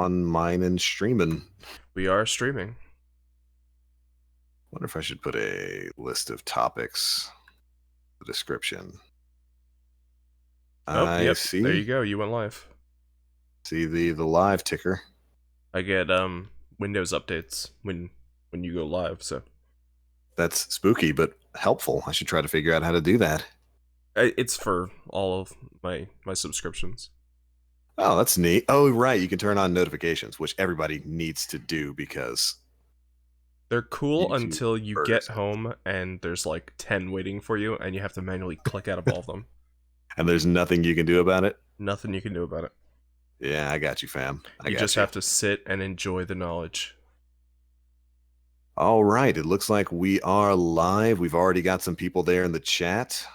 on mine and streaming. We are streaming. Wonder if I should put a list of topics, the description. Yep. See. There you go. You went live. See the live ticker. I get Windows updates when you go live, so that's spooky but helpful. I should try to figure out how to do that. It's for all of my subscriptions. Oh, that's neat. Oh, right. You can turn on notifications, which everybody needs to do because they're cool YouTube until you get home and there's like 10 waiting for you and you have to manually click out of all of them. And there's nothing you can do about it? Nothing you can do about it. Yeah, I got you, fam. You just have to sit and enjoy the knowledge. All right. It looks like we are live. We've already got some people there in the chat.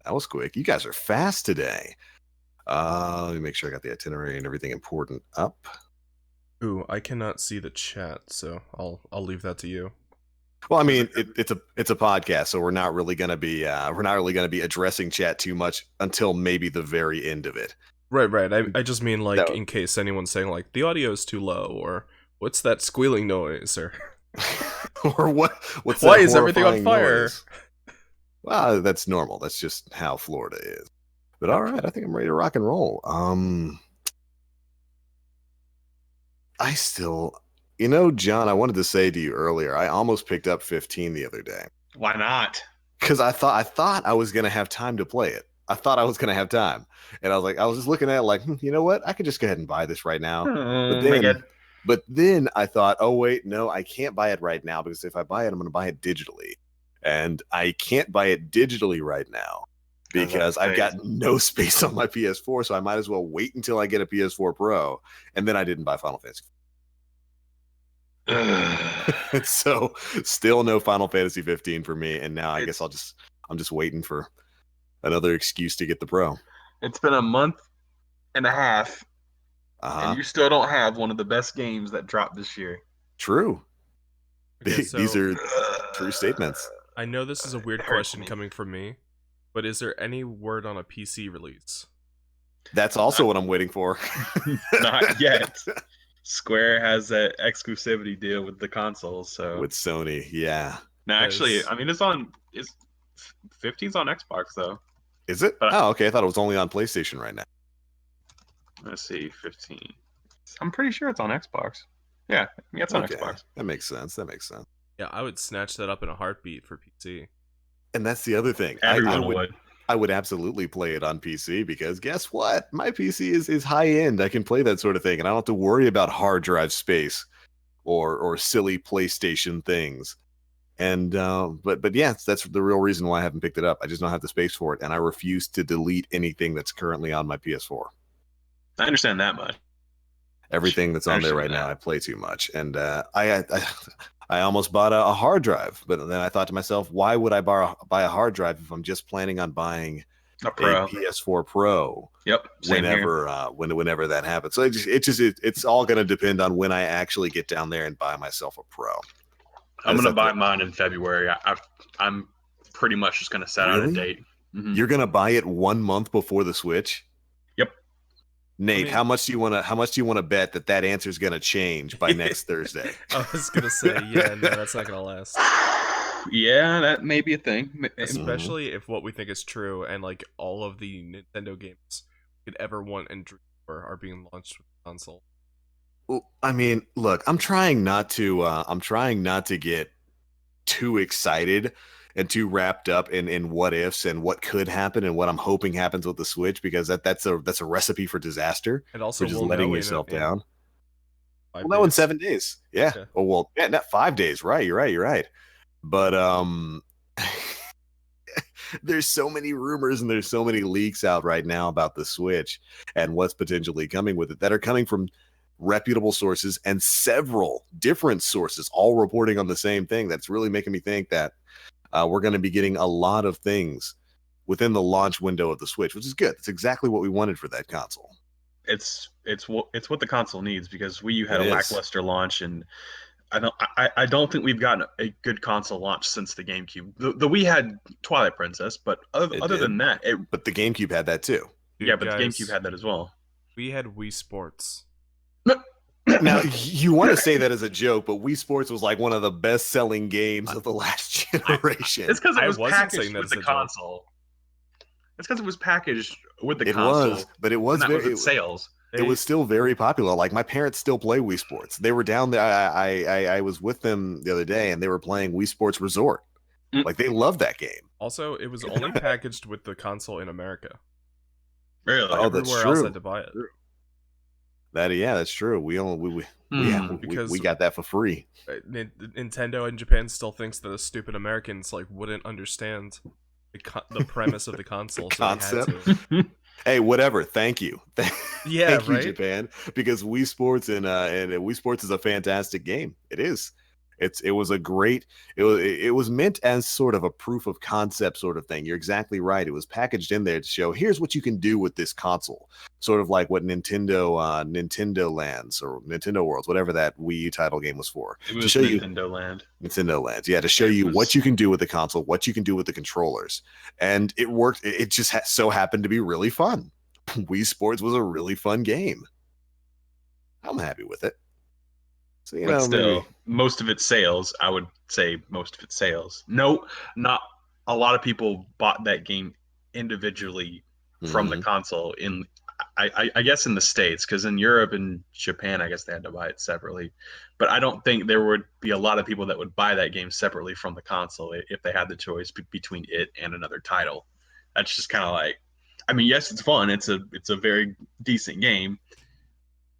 That was quick. You guys are fast today. Let me make sure I got the itinerary and everything important up. Ooh, I cannot see the chat, so I'll leave that to you. Well, I mean, it's a podcast, so we're not really gonna be addressing chat too much until maybe the very end of it. Right. I just mean like in case anyone's saying like the audio is too low or what's that squealing noise or or what's why is everything on fire? Noise? Well, that's normal. That's just how Florida is. But all right, I think I'm ready to rock and roll. I still, John, I wanted to say to you earlier, I almost picked up 15 the other day. Why not? Because I thought I was going to have time to play it. I thought I was going to have time. And I was just looking at it like, you know what? I could just go ahead and buy this right now. But then I thought, oh, wait, no, I can't buy it right now because if I buy it, I'm going to buy it digitally. And I can't buy it digitally right now because I've got no space on my PS4. So I might as well wait until I get a PS4 Pro. And then I didn't buy Final Fantasy. So still no Final Fantasy 15 for me. And now I guess I'm just waiting for another excuse to get the Pro. It's been a month and a half. And you still don't have one of the best games that dropped this year. True. Okay, so, these are true statements. I know this is a weird question coming from me, but is there any word on a PC release? That's also what I'm waiting for. Not yet. Square has that exclusivity deal with the consoles, so with Sony, yeah. No, actually, I mean it's 15's on Xbox though. Is it? Oh, okay. I thought it was only on PlayStation right now. Let's see, 15. I'm pretty sure it's on Xbox. Yeah, it's on Xbox. That makes sense. Yeah, I would snatch that up in a heartbeat for PC. And that's the other thing. Everyone would. I would absolutely play it on PC because guess what? My PC is high end. I can play that sort of thing, and I don't have to worry about hard drive space or silly PlayStation things. And but yeah, that's the real reason why I haven't picked it up. I just don't have the space for it, and I refuse to delete anything that's currently on my PS4. I understand that much. Everything that's on there right now, I play too much, and I almost bought a hard drive, but then I thought to myself, why would I buy a hard drive if I'm just planning on buying a PS4 Pro? Yep. Whenever that happens. So it's all going to depend on when I actually get down there and buy myself a Pro. I'm going to buy mine in February. I'm pretty much just going to set out a date. Mm-hmm. You're going to buy it 1 month before the Switch? Yep. Nate, how much do you want to bet that answer is going to change by next Thursday? I was going to say, no, that's not going to last. Yeah, that may be a thing. Especially if what we think is true and like all of the Nintendo games we could ever want and dream for are being launched with the console. Well, I mean, look, I'm trying not to get too excited and too wrapped up in what ifs and what could happen and what I'm hoping happens with the Switch, because that's a recipe for disaster. And also for just letting yourself down. Well, no, in 7 days. Yeah. Okay. Oh, well, yeah, not 5 days. Right. You're right. But there's so many rumors and there's so many leaks out right now about the Switch and what's potentially coming with it that are coming from reputable sources and several different sources all reporting on the same thing. That's really making me think that we're going to be getting a lot of things within the launch window of the Switch, which is good. It's exactly what we wanted for that console. It's what the console needs, because Wii U had a lackluster launch, and I don't think we've gotten a good console launch since the GameCube. The Wii had Twilight Princess, but other than that, but the GameCube had that too. Yeah, but the GameCube had that as well. We had Wii Sports. Now, you want to say that as a joke, but Wii Sports was like one of the best-selling games of the last generation. It's because it was packaged with the console. It's because it was packaged with the console. It was, but it was very sales. It was still very popular. Like, my parents still play Wii Sports. They were down there. I was with them the other day, and they were playing Wii Sports Resort. Like, they love that game. Also, it was only packaged with the console in America. Really? Oh, that's true. Everywhere else had to buy it. That's true. We got that for free. Nintendo in Japan still thinks that the stupid Americans like wouldn't understand the premise of the console. Concept. So hey, whatever. Thank you. Thank you, Japan, because Wii Sports and Wii Sports is a fantastic game. It is. It was a great. It was meant as sort of a proof of concept sort of thing. You're exactly right. It was packaged in there to show here's what you can do with this console. Sort of like what Nintendo Lands or Nintendo Worlds, whatever that Wii U title game was for. It was Nintendo Lands. Yeah, to show you what you can do with the console, what you can do with the controllers, and it worked. It just so happened to be really fun. Wii Sports was a really fun game. I'm happy with it. So, but still, most of its sales, I would say most of its sales. No, not a lot of people bought that game individually from the console I guess in the States, because in Europe and Japan, I guess they had to buy it separately. But I don't think there would be a lot of people that would buy that game separately from the console if they had the choice between it and another title. That's just kind of like, I mean, yes, it's fun. It's a very decent game,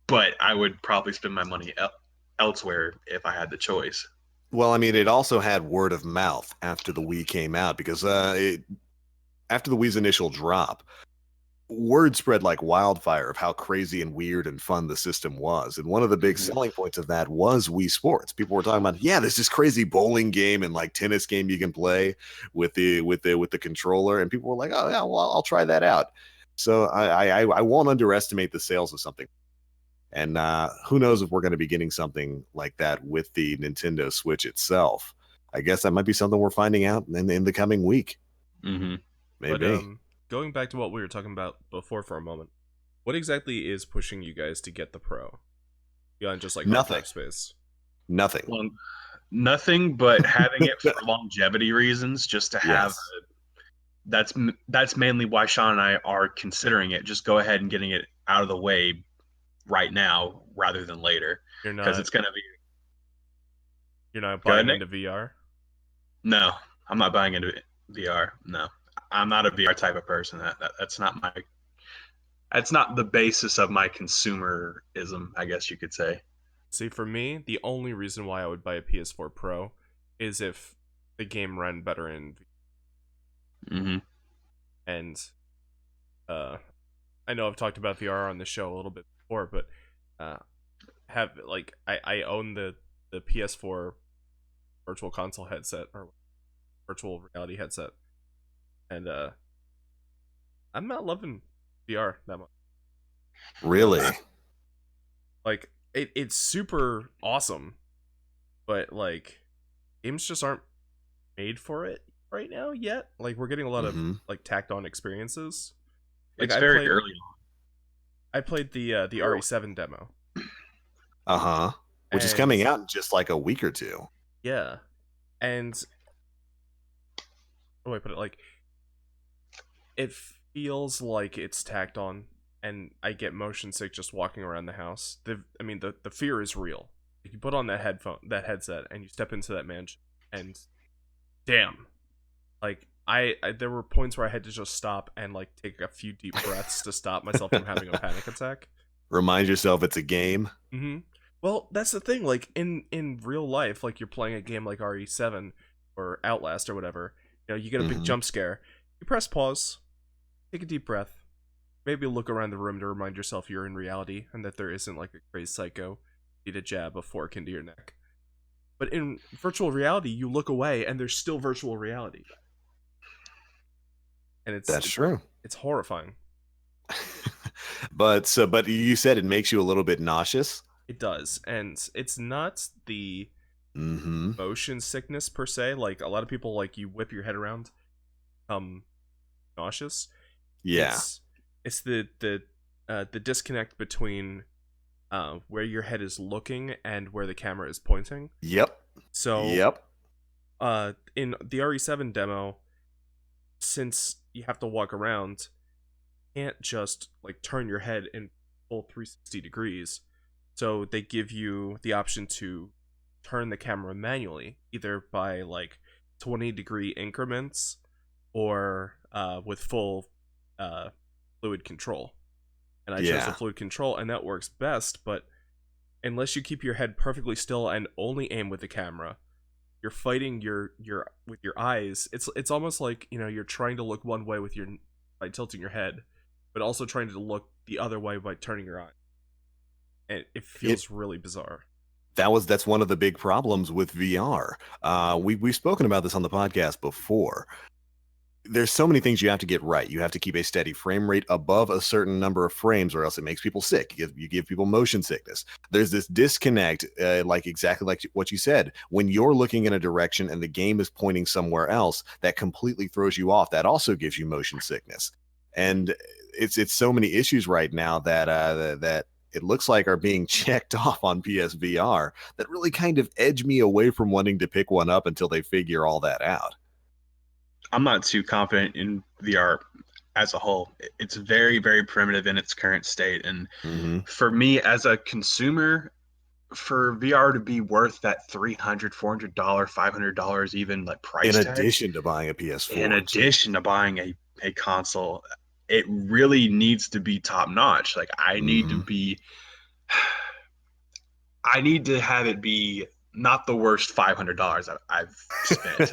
but I would probably spend my money elsewhere if I had the choice. Well, I mean, it also had word of mouth after the Wii came out, because after the Wii's initial drop, word spread like wildfire of how crazy and weird and fun the system was. And one of the big selling points of that was Wii Sports. People were talking about, there's this crazy bowling game and like tennis game you can play with the controller, and people were like, oh yeah, well, I'll try that out. So I won't underestimate the sales of something. And who knows if we're going to be getting something like that with the Nintendo Switch itself. I guess that might be something we're finding out in the coming week. Mm-hmm. Maybe. But, going back to what we were talking about before for a moment, what exactly is pushing you guys to get the Pro? Beyond just like nothing. Space. Nothing. Well, nothing but having it for longevity reasons, just to have that's mainly why Sean and I are considering it. Just go ahead and getting it out of the way right now rather than later, because it's going to be. You're not buying into VR? No, I'm not buying into VR. No, I'm not a VR type of person. That's not the basis of my consumerism, I guess you could say. See, for me, the only reason why I would buy a PS4 Pro is if the game ran better in VR. Mm-hmm. And I know I've talked about VR on the show a little bit before, but I own the PS4 virtual console headset or virtual reality headset, and I'm not loving VR that much. Really? Like it's super awesome, but like games just aren't made for it right now yet. Like we're getting a lot of like tacked on experiences. Like, it's very early on. I played the RE7 demo. Which is coming out in just like a week or two. Yeah. And how do I put it? Like, it feels like it's tacked on, and I get motion sick just walking around the house. The fear is real. You put on that headset, and you step into that mansion, and damn, like there were points where I had to just stop and like take a few deep breaths to stop myself from having a panic attack. Remind yourself it's a game. Mm-hmm. Well, that's the thing. Like in real life, like you're playing a game like RE7 or Outlast or whatever. You know, you get a big jump scare. You press pause, take a deep breath, maybe look around the room to remind yourself you're in reality and that there isn't like a crazy psycho need to jab a fork into your neck. But in virtual reality, you look away and there's still virtual reality. And that's true. It's horrifying. But you said it makes you a little bit nauseous. It does, and it's not the motion sickness per se. Like a lot of people, like you whip your head around, nauseous. Yeah, it's the disconnect between where your head is looking and where the camera is pointing. Yep. So, yep. In the RE7 demo, since you have to walk around, you can't just like turn your head in full 360 degrees. So they give you the option to turn the camera manually, either by like 20-degree increments or with full fluid control. And I chose the fluid control, and that works best, but unless you keep your head perfectly still and only aim with the camera, you're fighting your with your eyes. It's almost like, you know, you're trying to look one way with your by tilting your head, but also trying to look the other way by turning your eye. And it feels really bizarre. That's one of the big problems with VR. We've spoken about this on the podcast before. There's so many things you have to get right. You have to keep a steady frame rate above a certain number of frames, or else it makes people sick. You give people motion sickness. There's this disconnect, exactly like what you said. When you're looking in a direction and the game is pointing somewhere else, that completely throws you off. That also gives you motion sickness. And it's so many issues right now that it looks like are being checked off on PSVR that really kind of edge me away from wanting to pick one up until they figure all that out. I'm not too confident in VR as a whole. It's very, very primitive in its current state. And for me as a consumer, for VR to be worth that $300, $400, $500 even like price tag, in addition to buying a PS4, in addition to buying a console, it really needs to be top notch. Like I need to have it be not the worst $500 I've spent.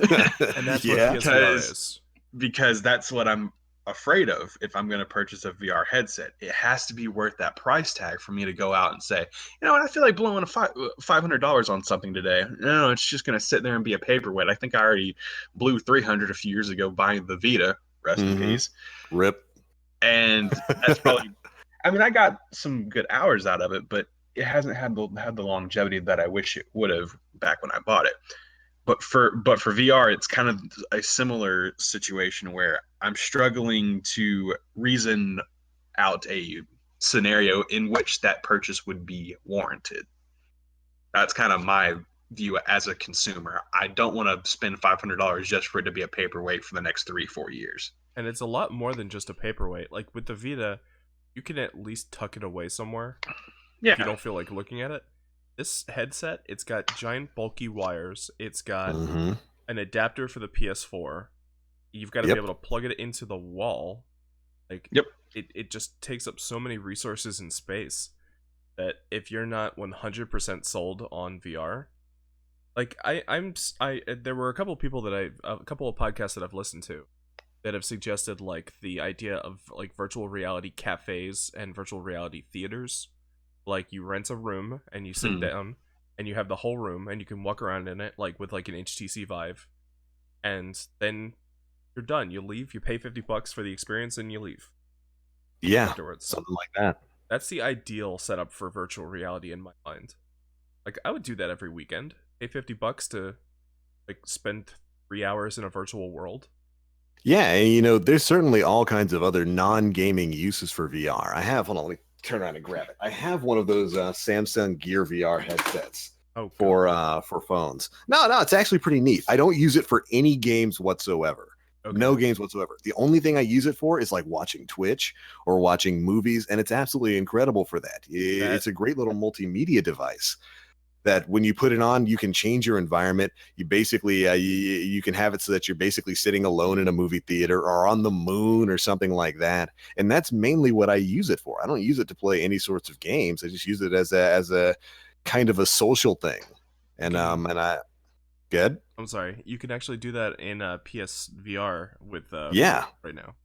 And that's what PSVR is. Because that's what I'm afraid of if I'm going to purchase a VR headset. It has to be worth that price tag for me to go out and say, you know what, I feel like blowing $500 on something today. No, it's just going to sit there and be a paperweight. I think I already blew $300 a few years ago buying the Vita. Rest in peace. RIP. And that's probably, I mean, I got some good hours out of it, but it hasn't had the longevity that I wish it would have back when I bought it. But for VR, it's kind of a similar situation where I'm struggling to reason out a scenario in which that purchase would be warranted. That's kind of my view as a consumer. I don't want to spend $500 just for it to be a paperweight for the next 3-4 years. And it's a lot more than just a paperweight. Like with the Vita, you can at least tuck it away somewhere. Yeah. If you don't feel like looking at it. This headset, it's got giant bulky wires. It's got an adapter for the PS4. You've got to be able to plug it into the wall. Like, it just takes up so many resources and space that if you're not 100% sold on VR, like there were a couple of people a couple of podcasts that I've listened to that have suggested like the idea of like virtual reality cafes and virtual reality theaters. Like you rent a room and you sit down and you have the whole room and you can walk around in it like with like an HTC Vive, and then you're done. You leave, you pay $50 for the experience, and you leave. Yeah, afterwards. Something like that. That's the ideal setup for virtual reality in my mind. Like I would do that every weekend. Pay $50 to like spend 3 hours in a virtual world. Yeah, and you know, there's certainly all kinds of other non-gaming uses for VR. Hold on, let me turn around and grab it. I have one of those Samsung Gear VR headsets for phones. No, it's actually pretty neat. I don't use it for any games whatsoever. Okay. No games whatsoever. The only thing I use it for is like watching Twitch or watching movies, and it's absolutely incredible for that. It's a great little multimedia device that when you put it on, you can change your environment. You basically, you can have it so that you're basically sitting alone in a movie theater or on the moon or something like that. And that's mainly what I use it for. I don't use it to play any sorts of games. I just use it as a kind of a social thing. And good. I'm sorry. You can actually do that in PSVR with right now.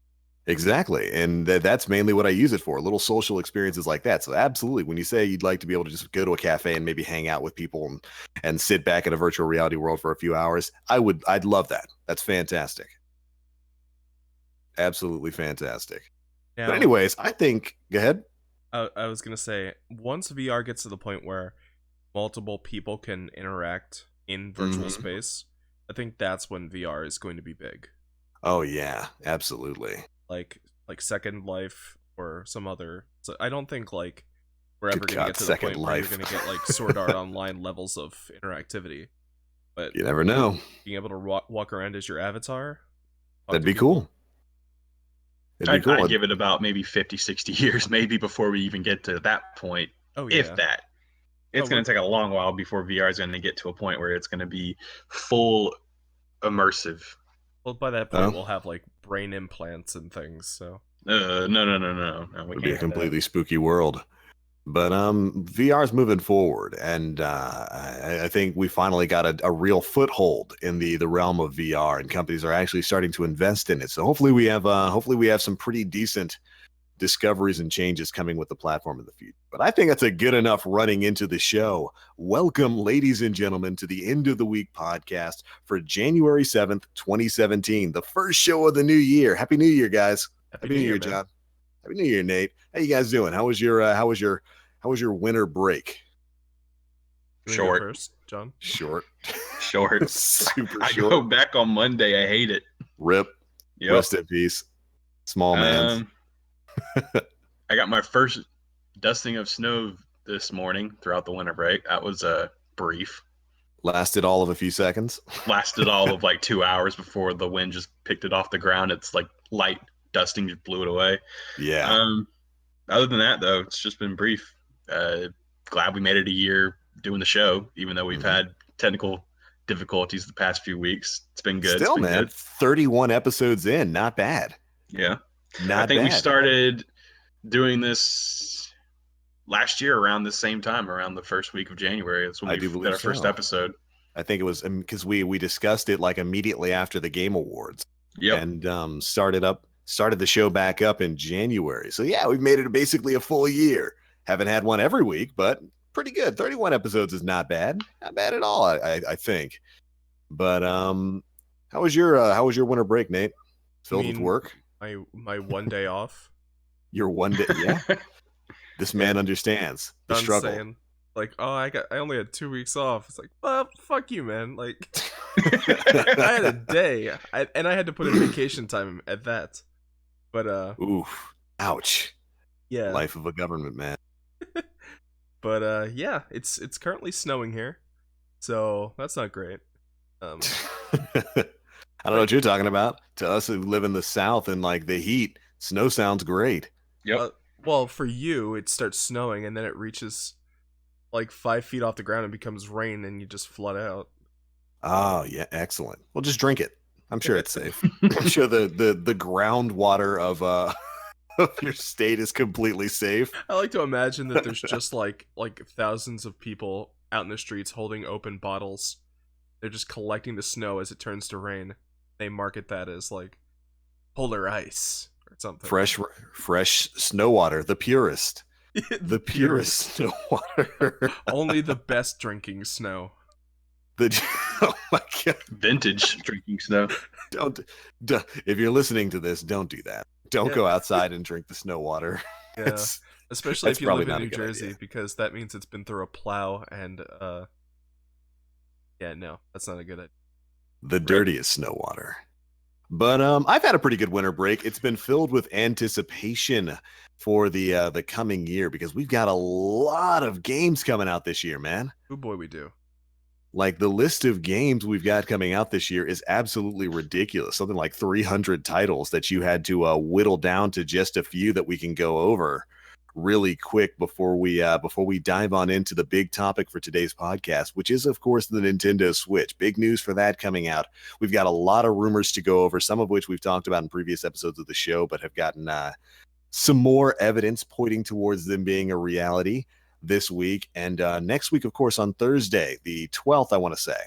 Exactly. And that's mainly what I use it for, little social experiences like that. So absolutely, when you say you'd like to be able to just go to a cafe and maybe hang out with people and sit back in a virtual reality world for a few hours, I'd love that. That's fantastic. Absolutely fantastic. Now, but anyways, I think, go ahead. I was going to say, once VR gets to the point where multiple people can interact in virtual space, I think that's when VR is going to be big. Oh yeah, absolutely. Like Second Life or some other. So I don't think like we're ever going to get to the point where you're going to get like Sword Art Online levels of interactivity. But you never know. Being able to walk around as your avatar, that'd be cool. I'd give it about maybe 50, 60 years maybe before we even get to that point. Oh, yeah. If that. It's going to take a long while before VR is going to get to a point where it's going to be full immersive. Well, by that point, we'll have like brain implants and things. So no, it'd be a completely spooky world. But VR is moving forward, and I think we finally got a real foothold in the realm of VR, and companies are actually starting to invest in it. So hopefully we have some pretty decent discoveries and changes coming with the platform in the future. But I think that's a good enough running into the show. Welcome, ladies and gentlemen, to the End of the Week podcast for January 7th, 2017, the first show of the new year. Happy New Year, guys. Happy New Year, John. Happy New Year, Nate. How you guys doing? How was your winter break? Short. First, John. Short. Super short. I go back on Monday. I hate it. Rip. Yep. Rest in peace. Small man. I got my first dusting of snow this morning throughout the winter break. That was brief. Lasted all of a few seconds. Lasted all of like 2 hours before the wind just picked it off the ground. It's like light dusting just blew it away. Yeah. Other than that, though, it's just been brief. Glad we made it a year doing the show, even though we've had technical difficulties the past few weeks. It's been good. Still, man, good. 31 episodes in, not bad. Yeah. I think we started doing this last year around the same time, around the first week of January. That's when we did our first episode. I think it was because we discussed it like immediately after the Game Awards. Yep. And started the show back up in January. So yeah, we've made it basically a full year. Haven't had one every week, but pretty good. 31 episodes is not bad. Not bad at all, I think. But how was your winter break, Nate? Filled with work? My one day off. Your one day, yeah. This man understands the struggle. Saying, like, I only had 2 weeks off. It's like, well, fuck you, man. Like, I had a day, and I had to put in vacation time at that. But oof, ouch. Yeah, life of a government man. But yeah, it's currently snowing here, so that's not great. I don't know what you're talking about. To us who live in the South and like the heat, snow sounds great. Yep. Well, for you, it starts snowing and then it reaches like 5 feet off the ground and becomes rain, and you just flood out. Oh yeah, excellent. Well, just drink it. I'm sure it's safe. I'm sure the groundwater of your state is completely safe. I like to imagine that there's just like thousands of people out in the streets holding open bottles. They're just collecting the snow as it turns to rain. They market that as like polar ice or something. Fresh snow water, the purest. The purest snow water. Only the best drinking snow. Oh my God. Vintage drinking snow. Don't if you're listening to this, don't do that. Don't go outside and drink the snow water. Yeah. Especially if you live in New Jersey, because that means it's been through a plow and yeah, no, that's not a good idea. The dirtiest snow water. But I've had a pretty good winter break. It's been filled with anticipation for the coming year, because we've got a lot of games coming out this year, man. Oh boy, we do. Like, the list of games we've got coming out this year is absolutely ridiculous. Something like 300 titles that you had to whittle down to just a few that we can go over really quick before we dive on into the big topic for today's podcast, which is, of course, the Nintendo Switch. Big news for that coming out. We've got a lot of rumors to go over, some of which we've talked about in previous episodes of the show, but have gotten some more evidence pointing towards them being a reality this week. And next week, of course, on Thursday, the 12th, I want to say,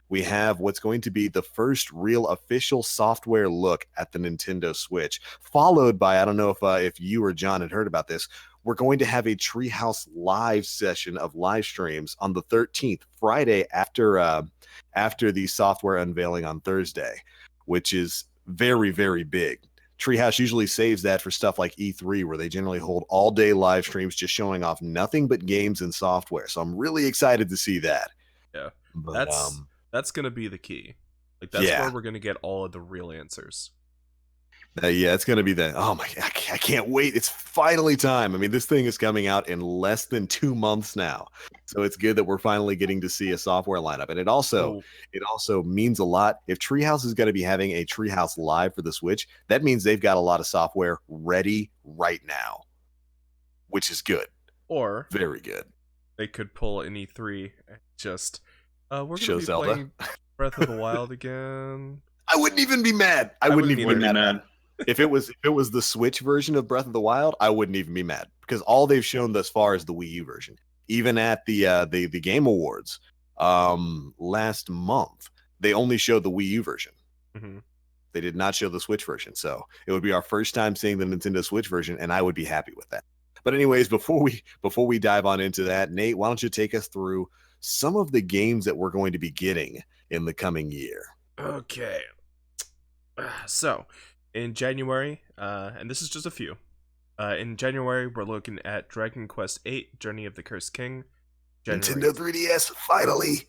we have what's going to be the first real official software look at the Nintendo Switch, followed by, I don't know if you or John had heard about this, we're going to have a Treehouse Live session of live streams on the 13th, Friday, after the software unveiling on Thursday, which is very, very big. Treehouse usually saves that for stuff like E3, where they generally hold all-day live streams just showing off nothing but games and software. So I'm really excited to see that. Yeah, but, that's going to be the key. Like, that's where we're going to get all of the real answers. Yeah, it's going to be the, oh my, I can't wait. It's finally time. I mean, this thing is coming out in less than 2 months now. So it's good that we're finally getting to see a software lineup. And it also means a lot. If Treehouse is going to be having a Treehouse Live for the Switch, that means they've got a lot of software ready right now, which is good. Or very good. They could pull an E3 and just, we're going to be Zelda. Playing Breath of the Wild again. I wouldn't even be mad. I wouldn't even be mad. If it was the Switch version of Breath of the Wild, I wouldn't even be mad because all they've shown thus far is the Wii U version. Even at the Game Awards last month, they only showed the Wii U version. Mm-hmm. They did not show the Switch version, so it would be our first time seeing the Nintendo Switch version, and I would be happy with that. But anyways, before we dive on into that, Nate, why don't you take us through some of the games that we're going to be getting in the coming year? Okay, so. In January, and this is just a few. In January, we're looking at Dragon Quest VIII: Journey of the Cursed King. Nintendo 3DS, finally.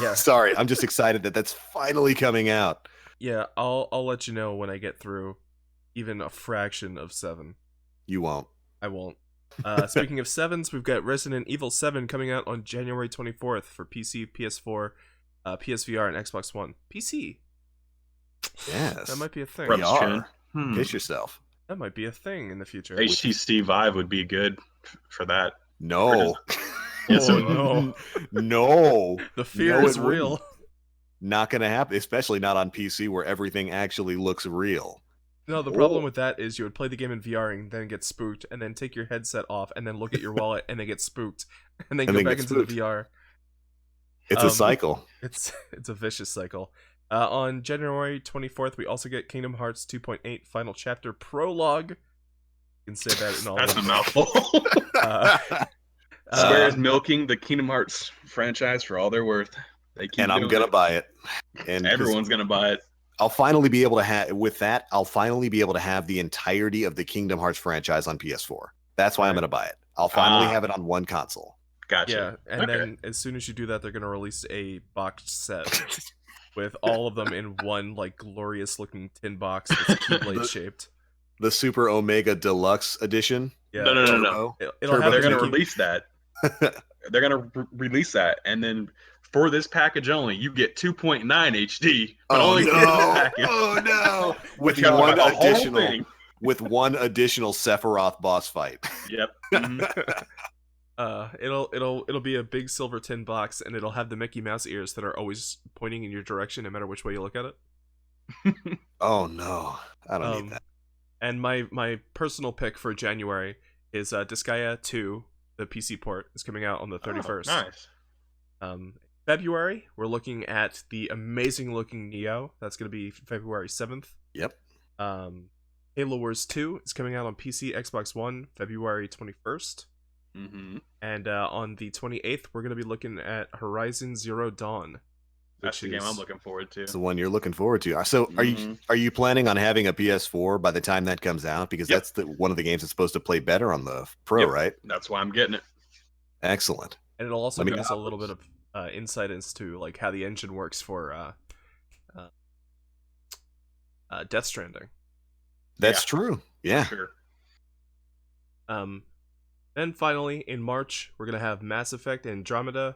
Yeah. Sorry, I'm just excited that that's finally coming out. Yeah, I'll let you know when I get through even a fraction of 7. You won't. I won't. Speaking of 7s, we've got Resident Evil 7 coming out on January 24th for PC, PS4, PSVR, and Xbox One. PC. Yes, that might be a thing. Kiss yourself. That might be a thing in the future. HTC Vive would be good for that. No. No. No. The fear is real. Not going to happen, especially not on PC where everything actually looks real. No, the problem with that is you would play the game in VR and then get spooked, and then take your headset off, and then look at your wallet, and then get spooked, and then go back into the VR. It's a cycle. It's a vicious cycle. On January 24th, we also get Kingdom Hearts 2.8 Final Chapter Prologue. You can say that in all. That's a mouthful. Square is milking the Kingdom Hearts franchise for all they're worth. And I'm gonna buy it. And everyone's gonna buy it. I'll finally be able to have I'll finally be able to have the entirety of the Kingdom Hearts franchise on PS4. That's why I'm gonna buy it. I'll finally have it on one console. Gotcha. Yeah, and then as soon as you do that, they're gonna release a boxed set. With all of them in one, like, glorious-looking tin box that's Keyblade-shaped. The Super Omega Deluxe Edition? Yeah. No. They're going to release that. They're going to release that, and then for this package only, you get 2.9 HD. But only for this package. Oh, no! With one additional Sephiroth boss fight. Yep. Mm-hmm. It'll be a big silver tin box, and it'll have the Mickey Mouse ears that are always pointing in your direction, no matter which way you look at it. Oh no, I don't need that. And my personal pick for January is Disgaea 2, the PC port, is coming out on the 31st. Oh, nice. February, we're looking at the amazing looking Neo. That's going to be February 7th. Yep. Halo Wars 2 is coming out on PC, Xbox One, February 21st. Mm-hmm. And on the 28th, we're going to be looking at Horizon Zero Dawn. That's the game I'm looking forward to. It's the one you're looking forward to. So are you planning on having a PS4 by the time that comes out? Because that's one of the games that's supposed to play better on the Pro, right? That's why I'm getting it. Excellent. And it'll also give us a little bit of insight into like how the engine works for Death Stranding. That's true. Yeah. Sure. Then finally, in March, we're going to have Mass Effect Andromeda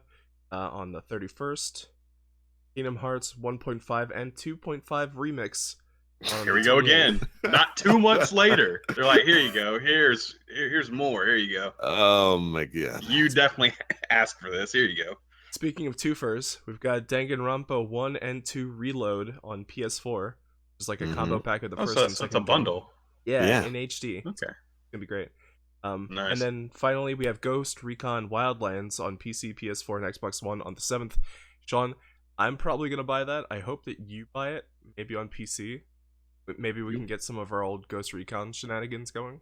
on the 31st. Kingdom Hearts 1.5 and 2.5 Remix. Here we go again. Not 2 months later. They're like, here you go. Here's more. Here you go. Oh, my God. You definitely asked for this. Here you go. Speaking of twofers, we've got Danganronpa 1 and 2 Reload on PS4. It's like a combo pack of the first and second. It's a bundle. Yeah, in HD. Okay. It's going to be great. Nice. And then finally, we have Ghost Recon Wildlands on PC, PS4, and Xbox One on the 7th. Sean, I'm probably going to buy that. I hope that you buy it, maybe on PC. Maybe we can get some of our old Ghost Recon shenanigans going.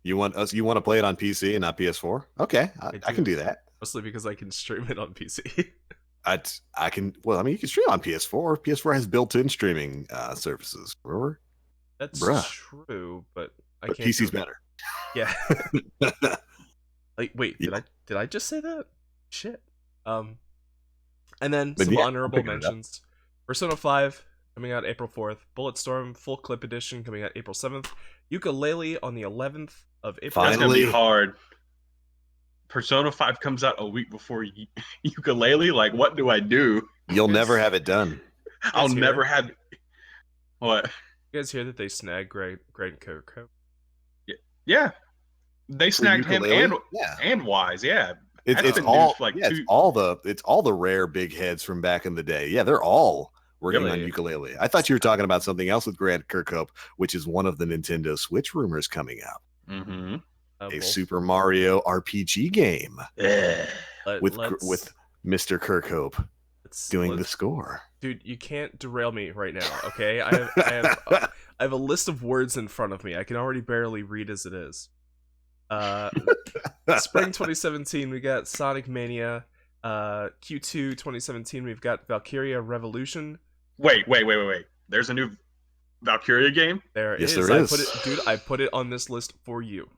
You want to play it on PC and not PS4? Okay, I can do that. Mostly because I can stream it on PC. I can. Well, I mean, you can stream on PS4. PS4 has built-in streaming services. Remember? That's true, but I can't. PC's better. Yeah. Like, wait, did I just say that? Shit. And then some honorable mentions. Persona 5 coming out April 4th. Bulletstorm Full Clip Edition coming out April 7th. Yooka-Laylee on the 11th of April. That's gonna be hard. Persona 5 comes out a week before Yooka-Laylee. Like, what do I do? You'll never have it done. I'll never have. What? You guys hear that they snagged Greg Kirkhope? Yeah. They snagged him and Wise. Yeah. It's all the rare big heads from back in the day. Yeah, they're all working on Yooka-Laylee. I thought you were talking about something else with Grant Kirkhope, which is one of the Nintendo Switch rumors coming out. Mm-hmm. A Super Mario RPG game with Mr. Kirkhope doing the score. Dude, you can't derail me right now, okay? I have a list of words in front of me. I can already barely read as it is. Spring 2017, we got Sonic Mania. Q2 2017, we've got Valkyria Revolution. Wait. There's a new Valkyria game? There is. I put it on this list for you.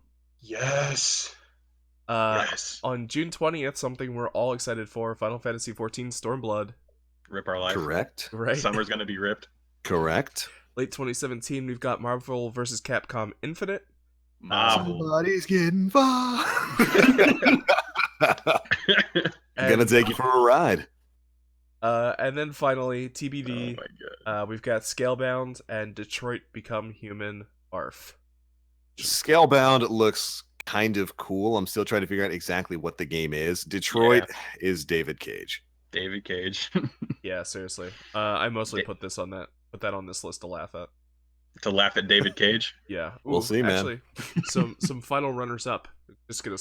Yes. On June 20th, something we're all excited for, Final Fantasy XIV Stormblood. Rip our life. Correct. Right. Summer's gonna be ripped. Correct. Late 2017, we've got Marvel vs. Capcom Infinite. Somebody's getting far. Gonna take you for a ride. And then finally, TBD, we've got Scalebound and Detroit Become Human ARF. Scalebound looks kind of cool. I'm still trying to figure out exactly what the game is. Detroit is David Cage. David Cage. Yeah, seriously. I mostly put that on this list to laugh at. To laugh at David Cage? Yeah. Ooh, we'll see, man. Actually, some final runners up. Just gonna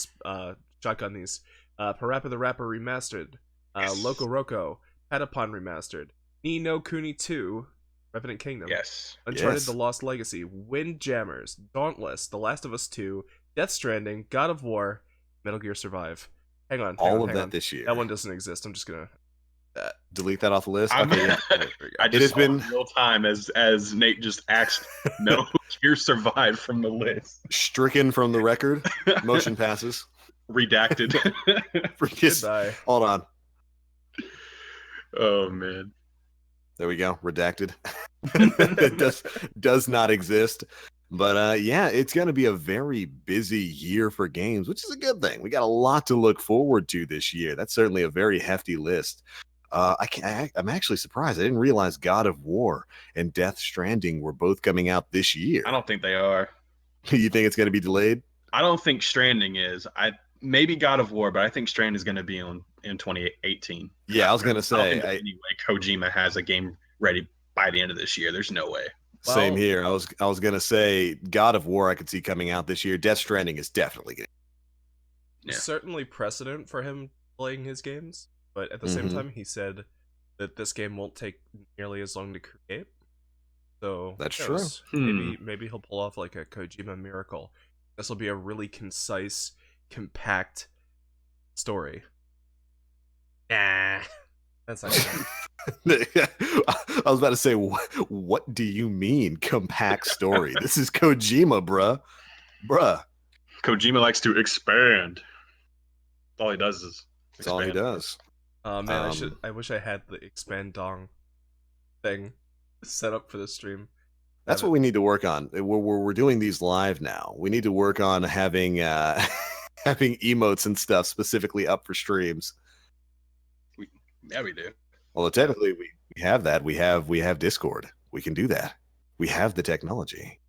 shotgun these. Parappa the Rapper Remastered. Loco Roco. Patapon Remastered. Ni no Kuni 2. Revenant Kingdom. Yes. Uncharted The Lost Legacy. Windjammers. Dauntless. The Last of Us 2. Death Stranding. God of War. Metal Gear Survive. Hang on. All of that this year. That one doesn't exist. I'm just gonna delete that off the list. Okay, I just saw in real time as Nate just asked Metal Gear Survive from the list. Stricken from the record. Motion passes. Redacted. Goodbye. Hold on. Oh man. There we go. Redacted. It does not exist. But yeah, it's going to be a very busy year for games, which is a good thing. We got a lot to look forward to this year. That's certainly a very hefty list. I'm actually surprised. I didn't realize God of War and Death Stranding were both coming out this year. I don't think they are. You think it's going to be delayed? I don't think Stranding is. Maybe God of War, but I think Stranding is going to be in 2018. Yeah, I was going to say. Anyway, Kojima has a game ready by the end of this year. There's no way. Same here. I was going to say God of War I could see coming out this year. Death Stranding is definitely going to. Yeah. Certainly precedent for him playing his games, but at the same time, he said that this game won't take nearly as long to create. So that's true. Maybe he'll pull off like a Kojima miracle. This will be a really concise, compact story. Nah, that's not good. I was about to say, what do you mean compact story? This is Kojima, bruh. Kojima likes to expand. All he does is expand. That's all he does. Oh man, I wish I had the expand dong thing set up for the stream. That's what we need to work on. We're doing these live now. We need to work on having having emotes and stuff specifically up for streams. Yeah, we do. Well, technically, we have that. We have Discord. We can do that. We have the technology.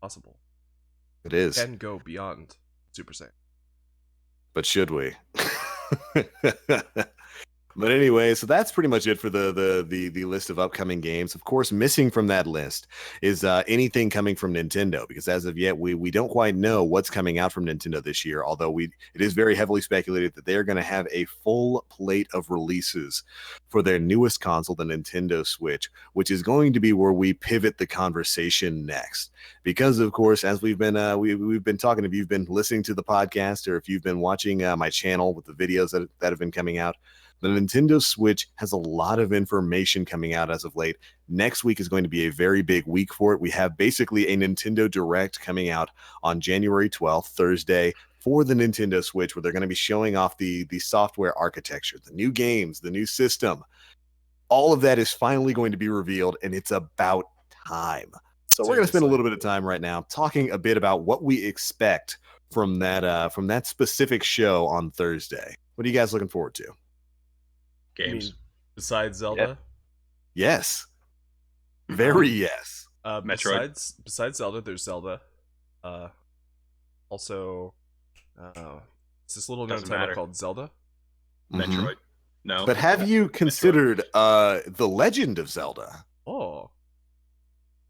Possible. It is. Can go beyond Super Saiyan. But should we? But anyway, so that's pretty much it for the list of upcoming games. Of course, missing from that list is anything coming from Nintendo, because as of yet, we don't quite know what's coming out from Nintendo this year, although it is very heavily speculated that they're going to have a full plate of releases for their newest console, the Nintendo Switch, which is going to be where we pivot the conversation next. Because, of course, as we've been talking, if you've been listening to the podcast or if you've been watching my channel with the videos that have been coming out, the Nintendo Switch has a lot of information coming out as of late. Next week is going to be a very big week for it. We have basically a Nintendo Direct coming out on January 12th, Thursday, for the Nintendo Switch, where they're going to be showing off the software architecture, the new games, the new system, all of that is finally going to be revealed, and it's about time. So we're going to spend a little bit of time right now talking a bit about what we expect from that specific show on Thursday. What are you guys looking forward to? Games. Besides Zelda? Yeah. Yes. Very yes. Besides Zelda, there's Zelda. Also, it's this little known title called Zelda. Metroid. Mm-hmm. No. But have you considered The Legend of Zelda? Oh.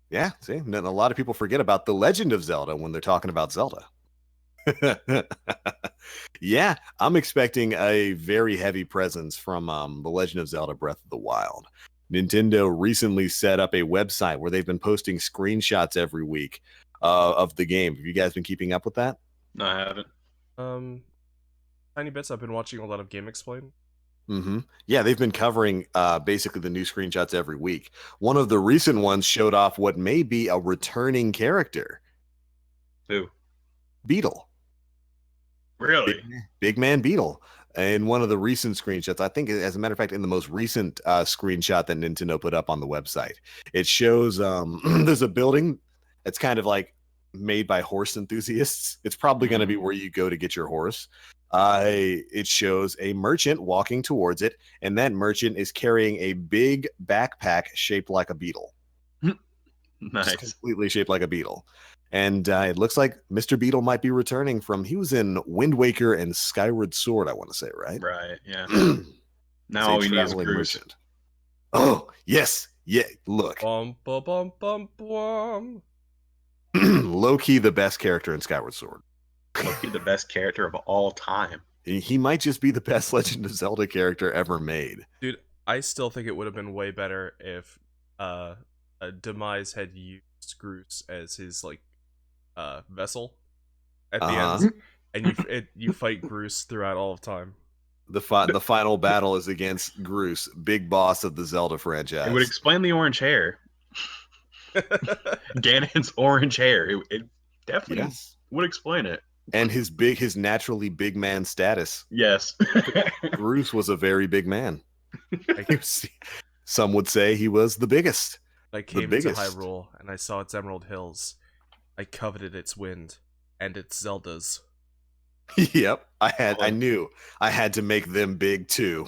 Yeah, see? And a lot of people forget about The Legend of Zelda when they're talking about Zelda. Yeah, I'm expecting a very heavy presence from The Legend of Zelda Breath of the Wild. Nintendo recently set up a website where they've been posting screenshots every week of the game. Have you guys been keeping up with that? No, I haven't. Tiny bits. I've been watching a lot of Game Explain. Mm-hmm. Yeah, they've been covering basically the new screenshots every week. One of the recent ones showed off what may be a returning character. Who? Beetle. Really? Big Man Beetle. In one of the recent screenshots, I think, as a matter of fact, in the most recent screenshot that Nintendo put up on the website, it shows there's a building that's kind of like made by horse enthusiasts. It's probably going to be where you go to get your horse. It shows a merchant walking towards it, and that merchant is carrying a big backpack shaped like a beetle. Nice. Just completely shaped like a beetle. And it looks like Mr. Beetle might be returning he was in Wind Waker and Skyward Sword, I want to say, right? Right, yeah. Now all we need is Groose. Oh, yes. Yeah, look. Bum, bum, bum, bum, bum. Low-key the best character in Skyward Sword. Low-key the best character of all time. He might just be the best Legend of Zelda character ever made. Dude, I still think it would have been way better if Demise had used Groose as his, like, vessel at the end, and you fight Groose throughout all of time. The final battle is against Groose, big boss of the Zelda franchise. It would explain the orange hair. Ganon's orange hair. It definitely would explain it. And his naturally big man status. Yes. Groose was a very big man. Some would say he was the biggest. I came into Hyrule and I saw its emerald hills. I coveted its wind and its Zeldas. Yep, I knew I had to make them big too.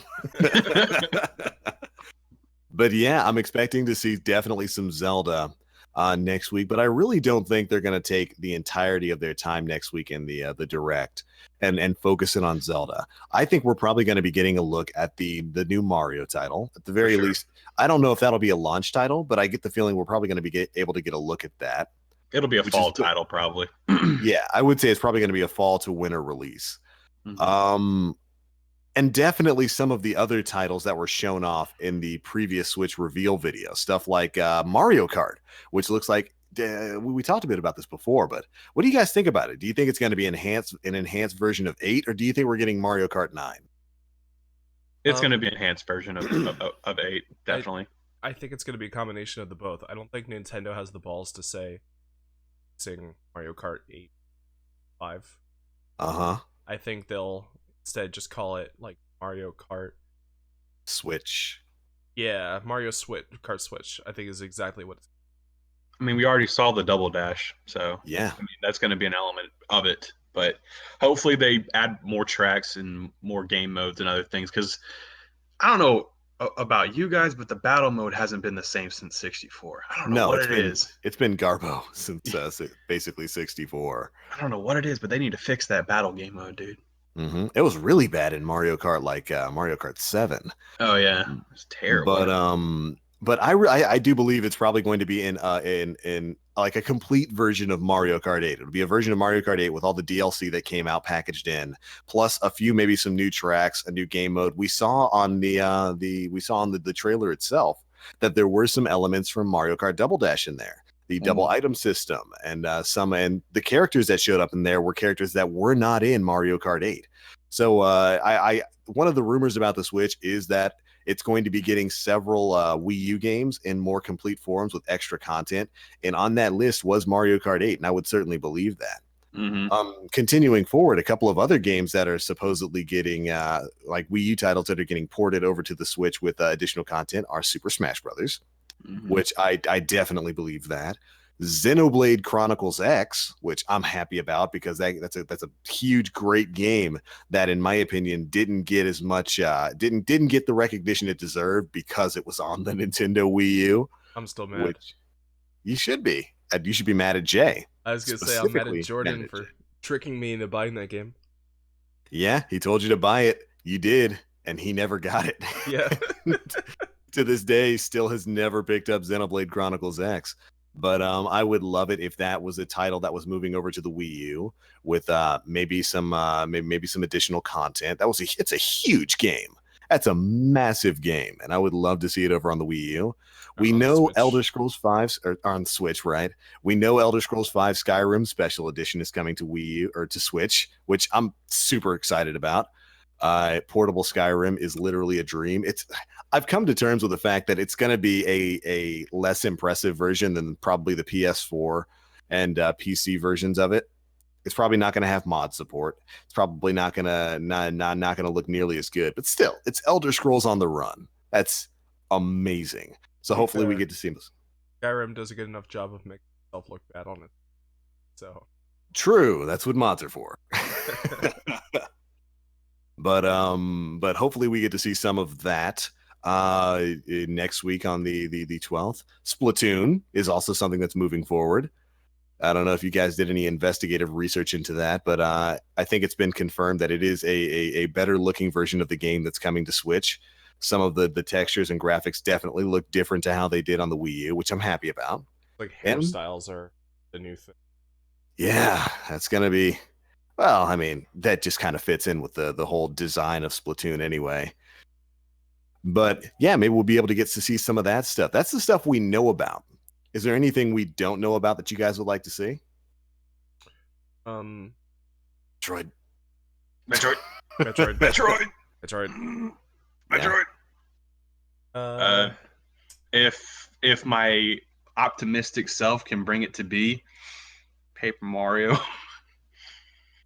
But yeah, I'm expecting to see definitely some Zelda next week, but I really don't think they're going to take the entirety of their time next week in the direct and focus it on Zelda. I think we're probably going to be getting a look at the new Mario title at the very least. I don't know if that'll be a launch title, but I get the feeling we're probably going to be able to get a look at that. It'll be a fall title, probably. Yeah, I would say it's probably going to be a fall to winter release. Mm-hmm. And definitely some of the other titles that were shown off in the previous Switch reveal video, stuff like Mario Kart, which looks like we talked a bit about this before, but what do you guys think about it? Do you think it's going to be an enhanced version of 8, or do you think we're getting Mario Kart 9? It's going to be an enhanced version of 8, definitely. I think it's going to be a combination of the both. I don't think Nintendo has the balls to say Mario Kart 8 5. I think they'll instead just call it like Mario Kart Switch. Yeah, Mario Kart Switch, I think is exactly what it's. I mean, we already saw the Double Dash, so yeah, I mean, that's going to be an element of it. But hopefully they add more tracks and more game modes and other things, because I don't know about you guys, but the battle mode hasn't been the same since 64. I don't know what it is. It's been Garbo since basically 64. I don't know what it is, but they need to fix that battle game mode, dude. Mm-hmm. It was really bad in Mario Kart, like Mario Kart 7. Oh yeah, it's terrible. But I do believe it's probably going to be in like a complete version of Mario Kart 8. It'll be a version of Mario Kart 8 with all the DLC that came out packaged in, plus maybe some new tracks, a new game mode. We saw on the trailer itself that there were some elements from Mario Kart Double Dash in there. The double item system and the characters that showed up in there were characters that were not in Mario Kart 8. So one of the rumors about the Switch is that it's going to be getting several Wii U games in more complete forms with extra content. And on that list was Mario Kart 8. And I would certainly believe that. Continuing forward, a couple of other games that are supposedly getting like Wii U titles that are getting ported over to the Switch with additional content are Super Smash Brothers, which I definitely believe that. Xenoblade Chronicles X, which I'm happy about because that's a huge, great game that, in my opinion, didn't get as much didn't get the recognition it deserved because it was on the Nintendo Wii U. I'm still mad. Which you should be. You should be mad at Jay. I was gonna say I'm mad at Jordan for tricking me into buying that game. Yeah, he told you to buy it. You did, and he never got it. Yeah. To this day, still has never picked up Xenoblade Chronicles X. But I would love it if that was a title that was moving over to the Wii U with maybe some additional content. It's a huge game. That's a massive game, and I would love to see it over on the Wii U. We know Elder Scrolls 5 are on the Switch, right? We know Elder Scrolls 5 Skyrim Special Edition is coming to Wii U or to Switch, which I'm super excited about. Portable Skyrim is literally a dream. I've come to terms with the fact that it's going to be a less impressive version than probably the PS4 and PC versions of it. It's probably not going to have mod support. It's probably not going to look nearly as good. But still, it's Elder Scrolls on the run. That's amazing. So hopefully we get to see this. Skyrim does a good enough job of making itself look bad on it. So true. That's what mods are for. But hopefully we get to see some of that next week on the 12th. Splatoon is also something that's moving forward. I don't know if you guys did any investigative research into that, but I think it's been confirmed that it is a better looking version of the game that's coming to Switch. Some of the textures and graphics definitely look different to how they did on the Wii U, which I'm happy about. Like hairstyles are the new thing. Yeah, that's going to be... Well, I mean, that just kind of fits in with the whole design of Splatoon anyway. But yeah, maybe we'll be able to get to see some of that stuff. That's the stuff we know about. Is there anything we don't know about that you guys would like to see? Metroid. If my optimistic self can bring it to be, Paper Mario.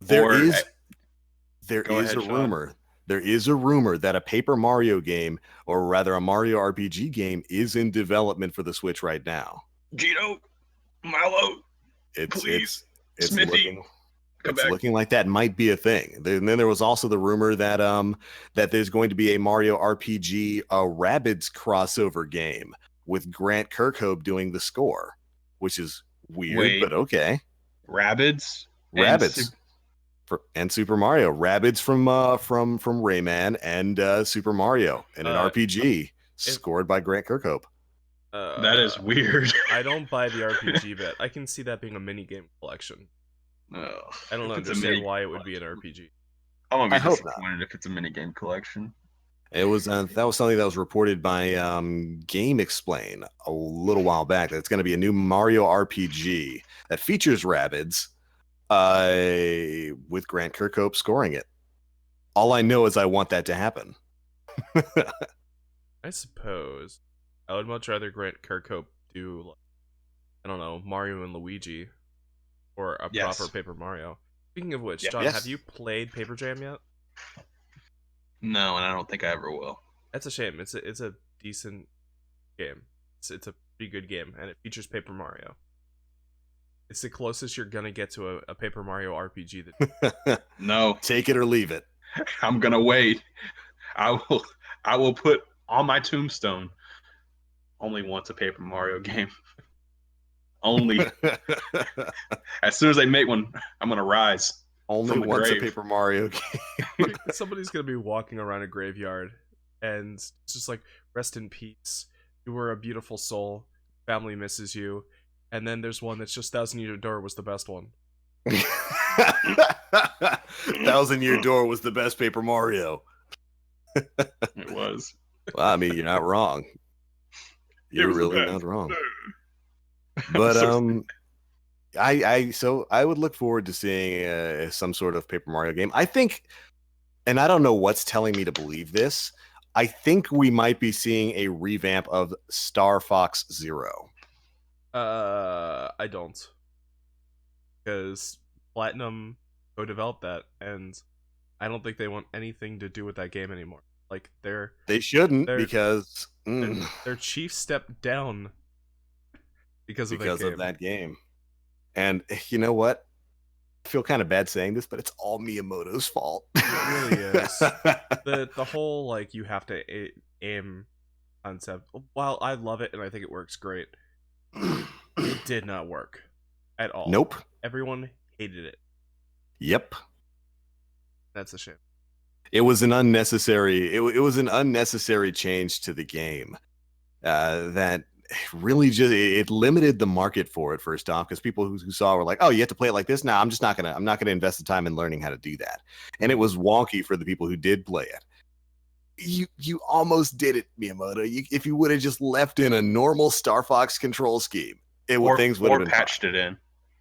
There is a rumor that a Paper Mario game, or rather a Mario RPG game, is in development for the Switch right now. Gino, Milo, please, it's Smithy, looking like that might be a thing. And then there was also the rumor that that there's going to be a Mario RPG Rabbids crossover game with Grant Kirkhope doing the score, which is weird, but okay. Rabbids and Super Mario. Rabbids from Rayman and Super Mario and an RPG scored by Grant Kirkhope. That is weird. I don't buy the RPG bit. I can see that being a minigame collection. I don't understand why it would be an RPG. I'm gonna be disappointed if it's a minigame collection. It was that was something that was reported by Game Explain a little while back. That it's going to be a new Mario RPG that features Rabbids, with Grant Kirkhope scoring it. All I know is I want that to happen. I suppose I would much rather Grant Kirkhope do, I don't know, Mario and Luigi, or a proper Paper Mario. Speaking of which, John, have you played Paper Jam yet? No, and I don't think I ever will. That's a shame. It's a decent game. It's a pretty good game, and it features Paper Mario. It's the closest you're gonna get to a Paper Mario RPG. No, take it or leave it. I'm gonna wait. I will put on my tombstone. Only once a Paper Mario game. Only. As soon as they make one, I'm gonna rise. Only once a Paper Mario game. Somebody's gonna be walking around a graveyard, and it's just like, rest in peace. You were a beautiful soul. Family misses you. And then there's one that's just 1,000 Year Door was the best one. 1,000 Year Door was the best Paper Mario. It was. Well, I mean, you're not wrong. You're really not wrong. But I would look forward to seeing some sort of Paper Mario game. I think, and I don't know what's telling me to believe this, I think we might be seeing a revamp of Star Fox Zero. I don't. Because Platinum go develop that, and I don't think they want anything to do with that game anymore. Like they shouldn't because their chief stepped down because of that game. And you know what? I feel kind of bad saying this, but it's all Miyamoto's fault. It really is. the whole like you have to aim concept. While I love it and I think it works great, it did not work at all. Nope. Everyone hated it. Yep. That's a shame. It was an unnecessary. It was an unnecessary change to the game that really just it limited the market for it. First off, because people who saw were like, "Oh, you have to play it like this." Now, I'm not gonna invest the time in learning how to do that. And it was wonky for the people who did play it. You almost did it, Miyamoto. If you would have just left in a normal Star Fox control scheme, things would have been patched it in.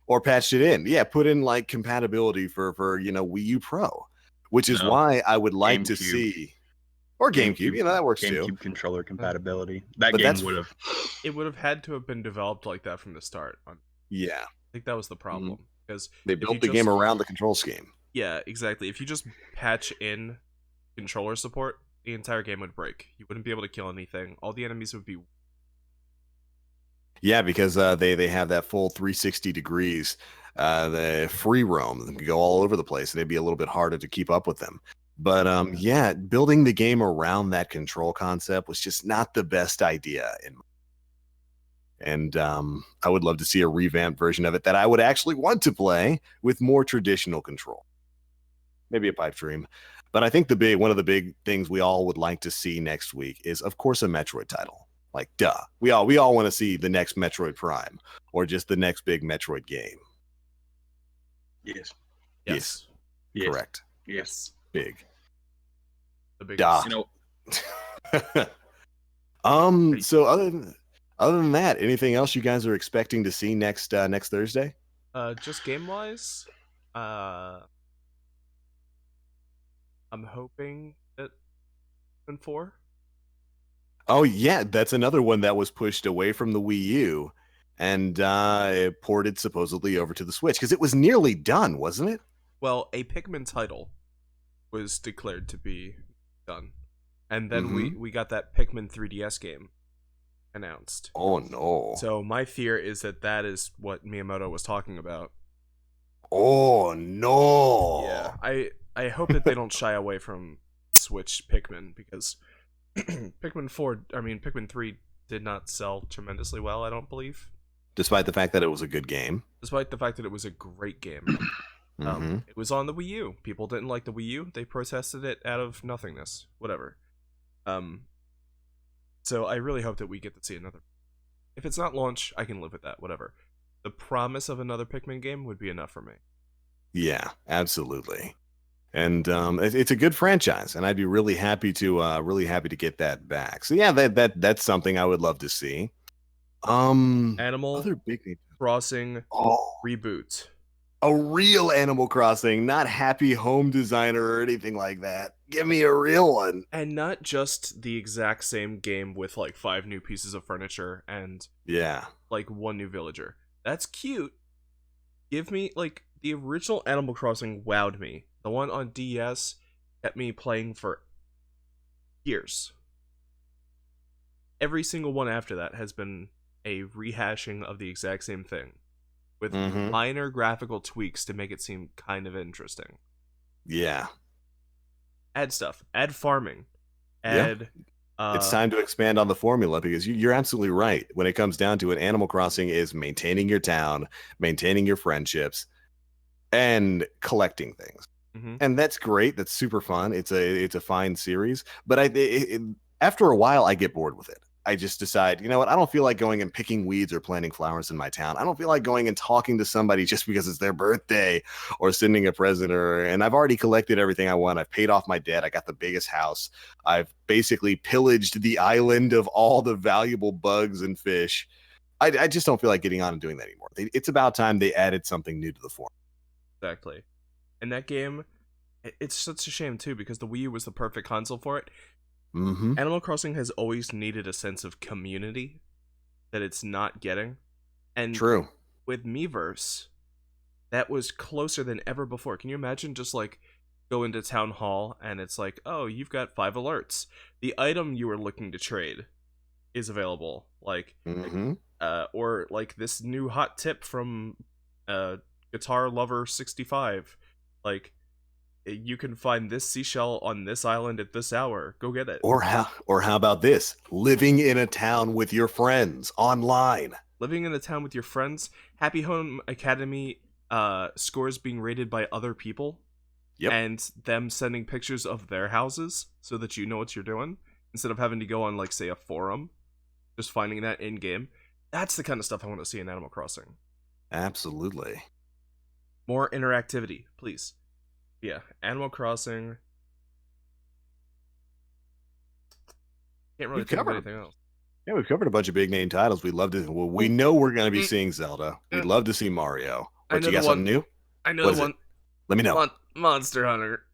Or patched it in. Yeah, put in like compatibility for Wii U Pro, which is why I would like to see, or GameCube. That works too. GameCube controller compatibility. That game would have. It would have had to have been developed like that from the start. Yeah, I think that was the problem because they built the game around the control scheme. Yeah, exactly. If you just patch in controller support, the entire game would break. You wouldn't be able to kill anything. All the enemies would be. Yeah, because they have that full 360 degrees, the free roam. They can go all over the place, and it'd be a little bit harder to keep up with them. But yeah, building the game around that control concept was just not the best idea. And I would love to see a revamped version of it that I would actually want to play with more traditional control. Maybe a pipe dream. But I think one of the big things we all would like to see next week is, of course, a Metroid title. Like, duh. We all want to see the next Metroid Prime or just the next big Metroid game. Yes. Correct. Yes. Big. The biggest. So other than that, anything else you guys are expecting to see next Thursday? Just game wise, I'm hoping that 4. Oh yeah, that's another one that was pushed away from the Wii U and it ported supposedly over to the Switch because it was nearly done, wasn't it? Well, a Pikmin title was declared to be done, and then we got that Pikmin 3DS game announced. Oh no! So my fear is that is what Miyamoto was talking about. Oh no! Yeah, I hope that they don't shy away from Switch Pikmin because Pikmin 3 did not sell tremendously well, I don't believe. Despite the fact that it was a good game. Despite the fact that it was a great game. It was on the Wii U. People didn't like the Wii U. They protested it out of nothingness. Whatever. So I really hope that we get to see another. If it's not launch, I can live with that. Whatever. The promise of another Pikmin game would be enough for me. Yeah, absolutely. And it's a good franchise, and I'd be really happy to get that back. So yeah, that's something I would love to see. Animal Crossing reboot. A real Animal Crossing, not Happy Home Designer or anything like that. Give me a real one. And not just the exact same game with like 5 new pieces of furniture and like 1 new villager. That's cute. Give me like the original Animal Crossing wowed me. The one on DS kept me playing for years. Every single one after that has been a rehashing of the exact same thing with minor graphical tweaks to make it seem kind of interesting. Yeah. Add stuff. Add farming. Add... it's time to expand on the formula because you're absolutely right. When it comes down to it, Animal Crossing is maintaining your town, maintaining your friendships, and collecting things. And that's great. That's super fun. It's a fine series. But after a while, I get bored with it. I just decide, you know what? I don't feel like going and picking weeds or planting flowers in my town. I don't feel like going and talking to somebody just because it's their birthday or sending a present. And I've already collected everything I want. I've paid off my debt. I got the biggest house. I've basically pillaged the island of all the valuable bugs and fish. I just don't feel like getting on and doing that anymore. It's about time they added something new to the form. Exactly. And that game, it's such a shame too because the Wii U was the perfect console for it. Animal Crossing has always needed a sense of community that it's not getting. And true. With Miiverse, that was closer than ever before. Can you imagine just like go into town hall and it's like, oh, you've got 5 alerts. The item you were looking to trade is available. Like, or like this new hot tip from Guitar Lover 65. Like, you can find this seashell on this island at this hour. Go get it. Or how about this? Living in a town with your friends online. Living in a town with your friends. Happy Home Academy scores being rated by other people. Yep. And them sending pictures of their houses so that you know what you're doing instead of having to go on, like, say, a forum. Just finding that in game. That's the kind of stuff I want to see in Animal Crossing. Absolutely. More interactivity, please. Yeah, Animal Crossing. Can't really think of anything else. Yeah, we've covered a bunch of big name titles. We'd love to. Well, we know we're going to be seeing Zelda. We'd love to see Mario. But you got something new? I know the one. Let me know. Monster Hunter.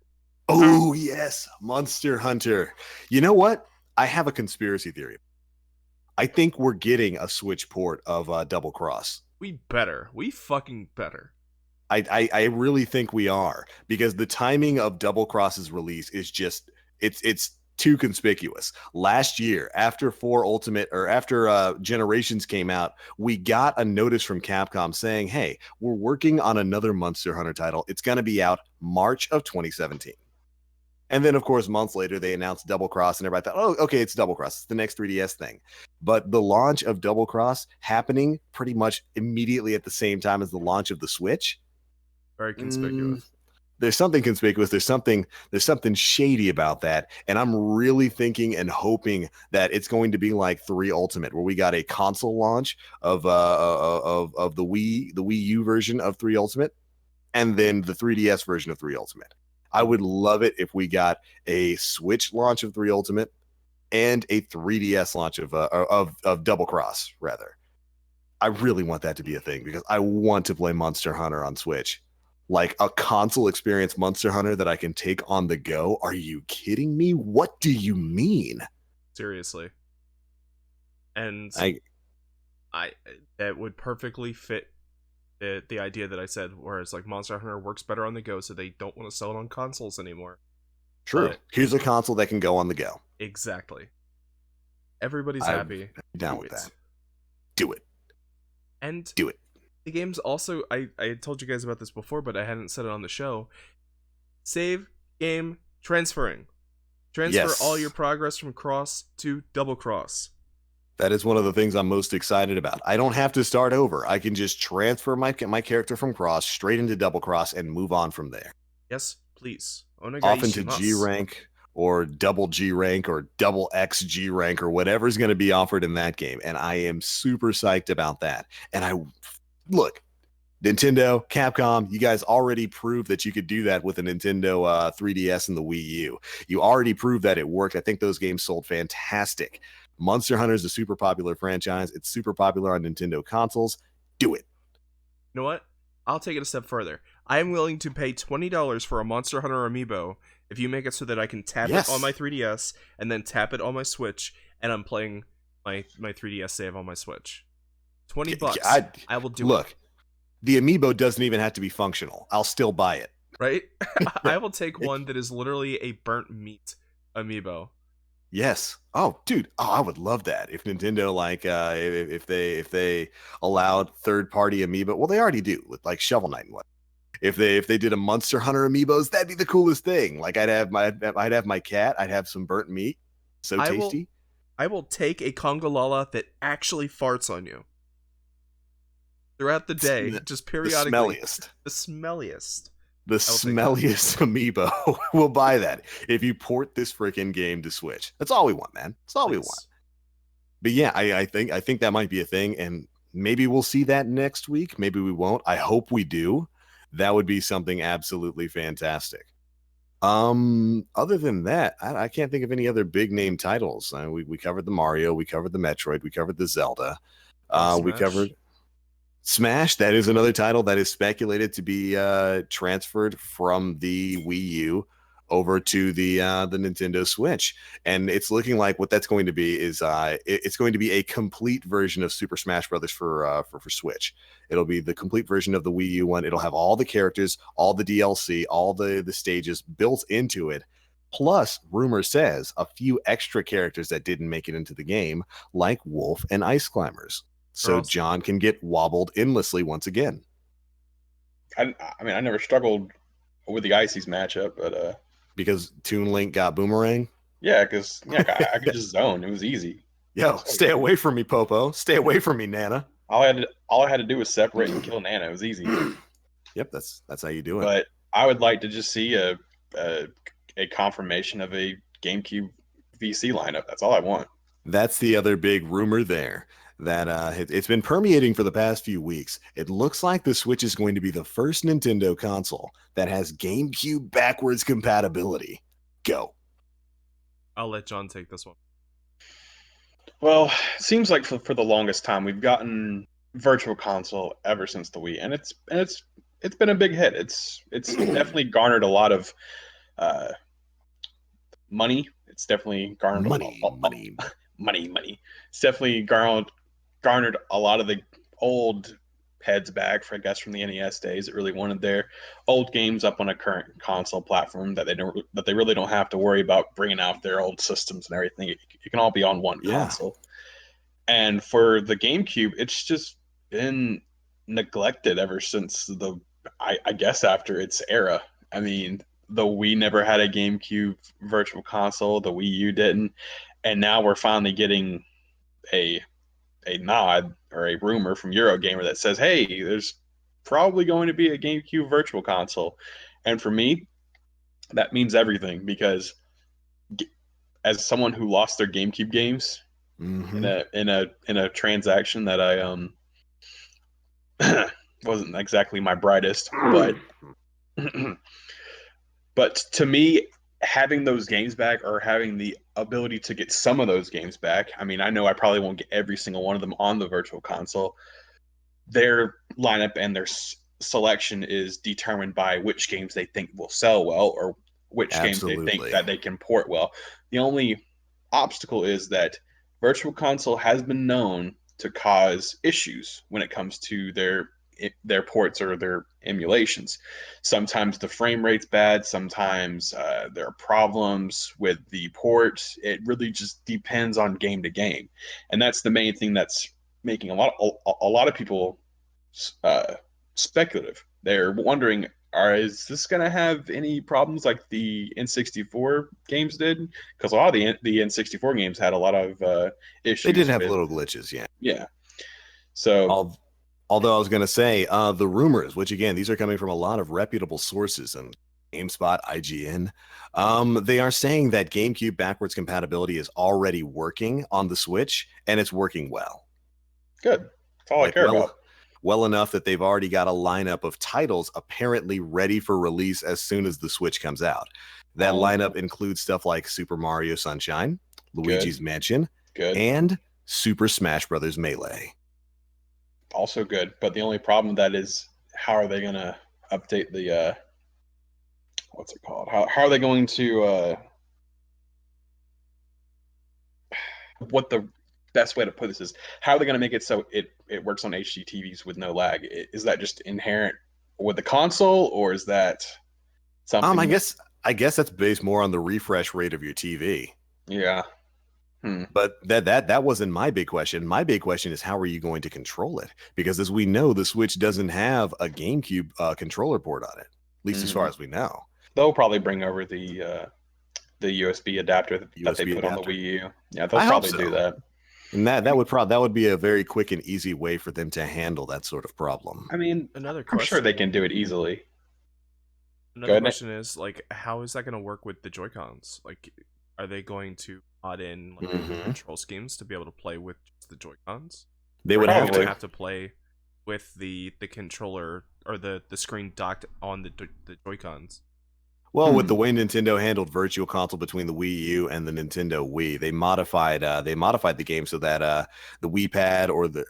Oh, yes. Monster Hunter. You know what? I have a conspiracy theory. I think we're getting a Switch port of Double Cross. We better. We fucking better. I really think we are, because the timing of Double Cross's release is just it's too conspicuous. Last year, after Generations came out, we got a notice from Capcom saying, "Hey, we're working on another Monster Hunter title. It's going to be out March of 2017." And then, of course, months later, they announced Double Cross, and everybody thought, "Oh, okay, it's Double Cross. It's the next 3DS thing." But the launch of Double Cross happening pretty much immediately at the same time as the launch of the Switch. Very conspicuous. There's something conspicuous. There's something shady about that, and I'm really thinking and hoping that it's going to be like 3 Ultimate, where we got a console launch of the Wii U version of 3 Ultimate, and then the 3DS version of 3 Ultimate. I would love it if we got a Switch launch of 3 Ultimate and a 3DS launch of Double Cross, rather. I really want that to be a thing, because I want to play Monster Hunter on Switch. Like a console experience Monster Hunter that I can take on the go. Are you kidding me? What do you mean? Seriously. And I that would perfectly fit the idea that I said, whereas like Monster Hunter works better on the go, so they don't want to sell it on consoles anymore. True. But here's a console that can go on the go. Exactly. Everybody's happy. Down with that. Do it. And do it. The game's also, I had told you guys about this before, but I hadn't said it on the show. Save game transferring. Transfer all your progress from Cross to Double Cross. That is one of the things I'm most excited about. I don't have to start over. I can just transfer my character from Cross straight into Double Cross and move on from there. Yes, please. Off into G rank or double G rank or double X G rank or whatever is going to be offered in that game. And I am super psyched about that. And look, Nintendo, Capcom, you guys already proved that you could do that with a Nintendo 3DS and the Wii U. You already proved that it worked. I think those games sold fantastic. Monster Hunter is a super popular franchise. It's super popular on Nintendo consoles. Do it. You know what? I'll take it a step further. I am willing to pay $20 for a Monster Hunter amiibo if you make it so that I can tap it on my 3DS and then tap it on my Switch, and I'm playing my 3DS save on my Switch. $20. I will do it. Look, the amiibo doesn't even have to be functional. I'll still buy it. Right? I will take one that is literally a burnt meat amiibo. Yes. Oh, dude. Oh, I would love that if Nintendo, like, if they allowed third-party amiibo. Well, they already do with like Shovel Knight and what. If they did a Monster Hunter amiibos, that'd be the coolest thing. Like, I'd have my cat. I'd have some burnt meat. So tasty. I will take a Kongolala that actually farts on you throughout the day, just periodically. The smelliest. The smelliest amiibo. We'll buy that if you port this freaking game to Switch. That's all we want, man. That's all we want. But yeah, I think that might be a thing, and maybe we'll see that next week. Maybe we won't. I hope we do. That would be something absolutely fantastic. Other than that, I can't think of any other big name titles. We covered the Mario, we covered the Metroid, we covered the Zelda. We covered Smash. That is another title that is speculated to be transferred from the Wii U over to the Nintendo Switch, and it's looking like what that's going to be is it's going to be a complete version of Super Smash Brothers for Switch. It'll be the complete version of the Wii U one. It'll have all the characters, all the DLC, all the stages built into it. Plus, rumor says a few extra characters that didn't make it into the game, like Wolf and Ice Climbers. So John can get wobbled endlessly once again. I mean, I never struggled with the Ices matchup, but because Toon Link got Boomerang. Yeah, because I could just zone. It was easy. Yo, stay away from me, Popo. Stay away from me, Nana. All I had to do was separate and kill Nana. It was easy. Yep, that's how you do it. But I would like to just see a confirmation of a GameCube VC lineup. That's all I want. That's the other big rumor there. That it's been permeating for the past few weeks. It looks like the Switch is going to be the first Nintendo console that has GameCube backwards compatibility. Go. I'll let John take this one. Well, it seems like for the longest time we've gotten Virtual Console ever since the Wii, and it's been a big hit. It's definitely garnered a lot of money. It's definitely garnered money. It's definitely garnered a lot of the old heads back, I guess, from the NES days that really wanted their old games up on a current console platform that they really don't have to worry about bringing out their old systems and everything. It can all be on one console. And for the GameCube, it's just been neglected ever since I guess after its era. I mean, the Wii never had a GameCube Virtual Console. The Wii U didn't, and now we're finally getting a nod or a rumor from Eurogamer that says, hey, there's probably going to be a GameCube Virtual Console. And for me, that means everything, because as someone who lost their GameCube games in a transaction that I wasn't exactly my brightest, but to me, having those games back, or having the ability to get some of those games back, I mean, I know I probably won't get every single one of them on the Virtual Console. Their lineup and their selection is determined by which games they think will sell well, or which games they think that they can port well. The only obstacle is that Virtual Console has been known to cause issues when it comes to their ports or their emulations. Sometimes the frame rate's bad, sometimes there are problems with the port. It really just depends on game to game, and that's the main thing that's making a lot of people speculative. They're wondering, is this going to have any problems like the N64 games did? Because a lot of the N64 games had a lot of issues. They did have little glitches, yeah. So although I was going to say, the rumors, which again, these are coming from a lot of reputable sources and GameSpot, IGN, they are saying that GameCube backwards compatibility is already working on the Switch, and it's working well. Good. That's all I care about. Well enough that they've already got a lineup of titles apparently ready for release as soon as the Switch comes out. That lineup includes stuff like Super Mario Sunshine, Luigi's Mansion, and Super Smash Brothers Melee. Also good, but the only problem with that is, how are they going to update the what's it called? How are they going to what the best way to put this is, how are they going to make it so it works on HD TVs with no lag? Is that just inherent with the console, or is that something? I guess that's based more on the refresh rate of your TV. Yeah. But that wasn't my big question. My big question is, how are you going to control it? Because as we know, the Switch doesn't have a GameCube controller port on it, at least as far as we know. They'll probably bring over the USB adapter that they put on the Wii U. Yeah, they'll probably do that. And that would be a very quick and easy way for them to handle that sort of problem. I mean, I'm sure they can do it easily. Another question is, like, how is that going to work with the Joy-Cons? Like, are they going to add in control schemes to be able to play with just the Joy-Cons? They would have to play with the controller or the screen docked on the Joy-Cons. Well, with the way Nintendo handled Virtual Console between the Wii U and the Nintendo Wii, they modified the game so that the Wii Pad or the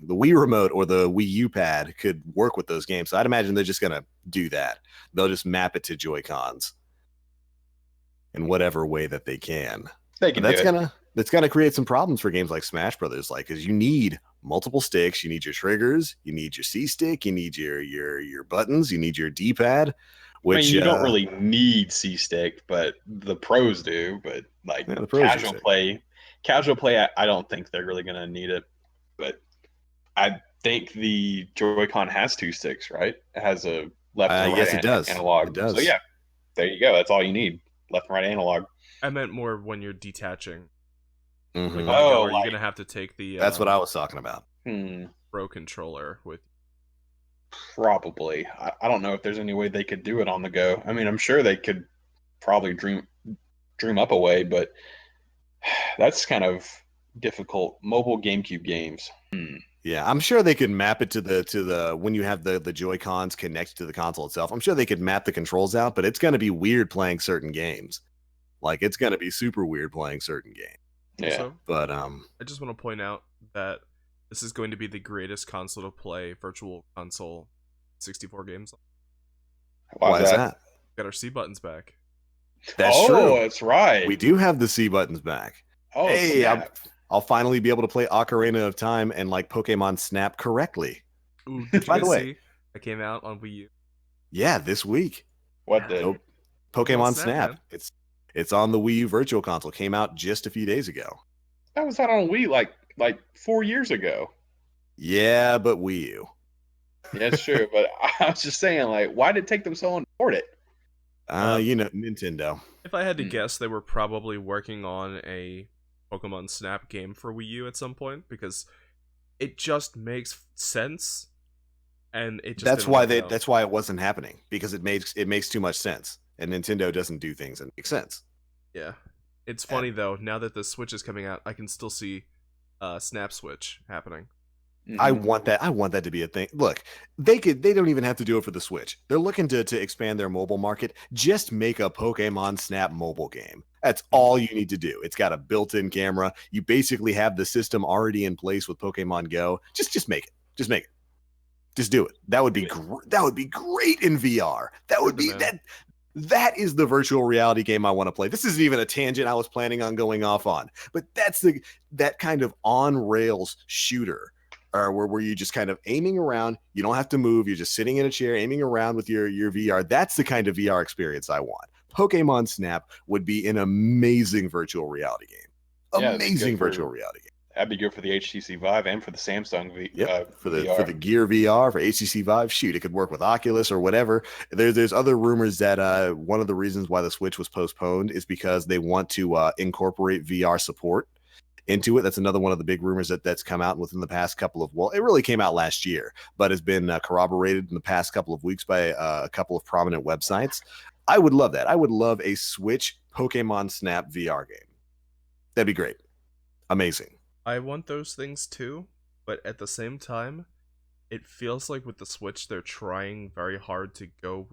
Wii Remote or the Wii U Pad could work with those games. So I'd imagine they're just gonna do that. They'll just map it to Joy-Cons. in whatever way that they can. They can that's gonna create some problems for games like Smash Brothers, like, because you need multiple sticks, you need your triggers, you need your C stick, you need your buttons, you need your D-pad. Which, I mean, you don't really need C stick, but the pros do. But like casual play, I don't think they're really gonna need it. But I think the Joy-Con has 2 sticks, right? It has a left and right yes, it does. Analog. It does. So yeah, there you go. That's all you need. Left and right analog. I meant more when you're detaching. Mm-hmm. Like, are you gonna have to take the? That's what I was talking about. Pro controller with. Probably. I don't know if there's any way they could do it on the go. I mean, I'm sure they could probably dream up a way, but that's kind of difficult. Mobile GameCube games. Yeah, I'm sure they could map it to the when you have the Joy-Cons connected to the console itself. I'm sure they could map the controls out, but it's going to be weird playing certain games. Like, it's going to be super weird playing certain games. Yeah. Also, but I just want to point out that this is going to be the greatest console to play virtual console 64 games. Why is that? Got our C buttons back. That's true. Oh, that's right. We do have the C buttons back. Oh, hey, I'll finally be able to play Ocarina of Time and like Pokemon Snap correctly. Ooh, by the way, it came out on Wii U. Yeah, this week. What the Pokemon Snap? It's on the Wii U Virtual Console. Came out just a few days ago. That was out on Wii like 4 years ago. Yeah, but Wii U. Yeah, it's true. But I was just saying, like, why did it take them so long to port it? Nintendo. If I had to guess, they were probably working on a Pokemon Snap game for Wii U at some point, because it just makes sense, and it just that's why it wasn't happening, because it makes too much sense, and Nintendo doesn't do things that make sense. Yeah, it's funny though. Now that the Switch is coming out, I can still see Snap Switch happening. I want that to be a thing. Look, they don't even have to do it for the Switch. They're looking to expand their mobile market. Just make a Pokemon Snap mobile game. That's all you need to do. It's got a built-in camera. You basically have the system already in place with Pokemon Go. Just make it. Just make it. Just do it. That would be that would be great in VR. That would be that. That is the virtual reality game I want to play. This isn't even a tangent I was planning on going off on, but that's that kind of on rails shooter. Where you're just kind of aiming around. You don't have to move. You're just sitting in a chair, aiming around with your VR. That's the kind of VR experience I want. Pokemon Snap would be an amazing virtual reality game. Amazing virtual reality game. That'd be good for the HTC Vive and for the Samsung for the Gear VR, for HTC Vive. Shoot, it could work with Oculus or whatever. There's other rumors that one of the reasons why the Switch was postponed is because they want to incorporate VR support into it. That's another one of the big rumors that's come out within the past couple of, it really came out last year, but has been corroborated in the past couple of weeks by a couple of prominent websites. I would love that. I would love a Switch Pokemon Snap VR game. That'd be great. Amazing. I want those things too, but at the same time, it feels like with the Switch, they're trying very hard to go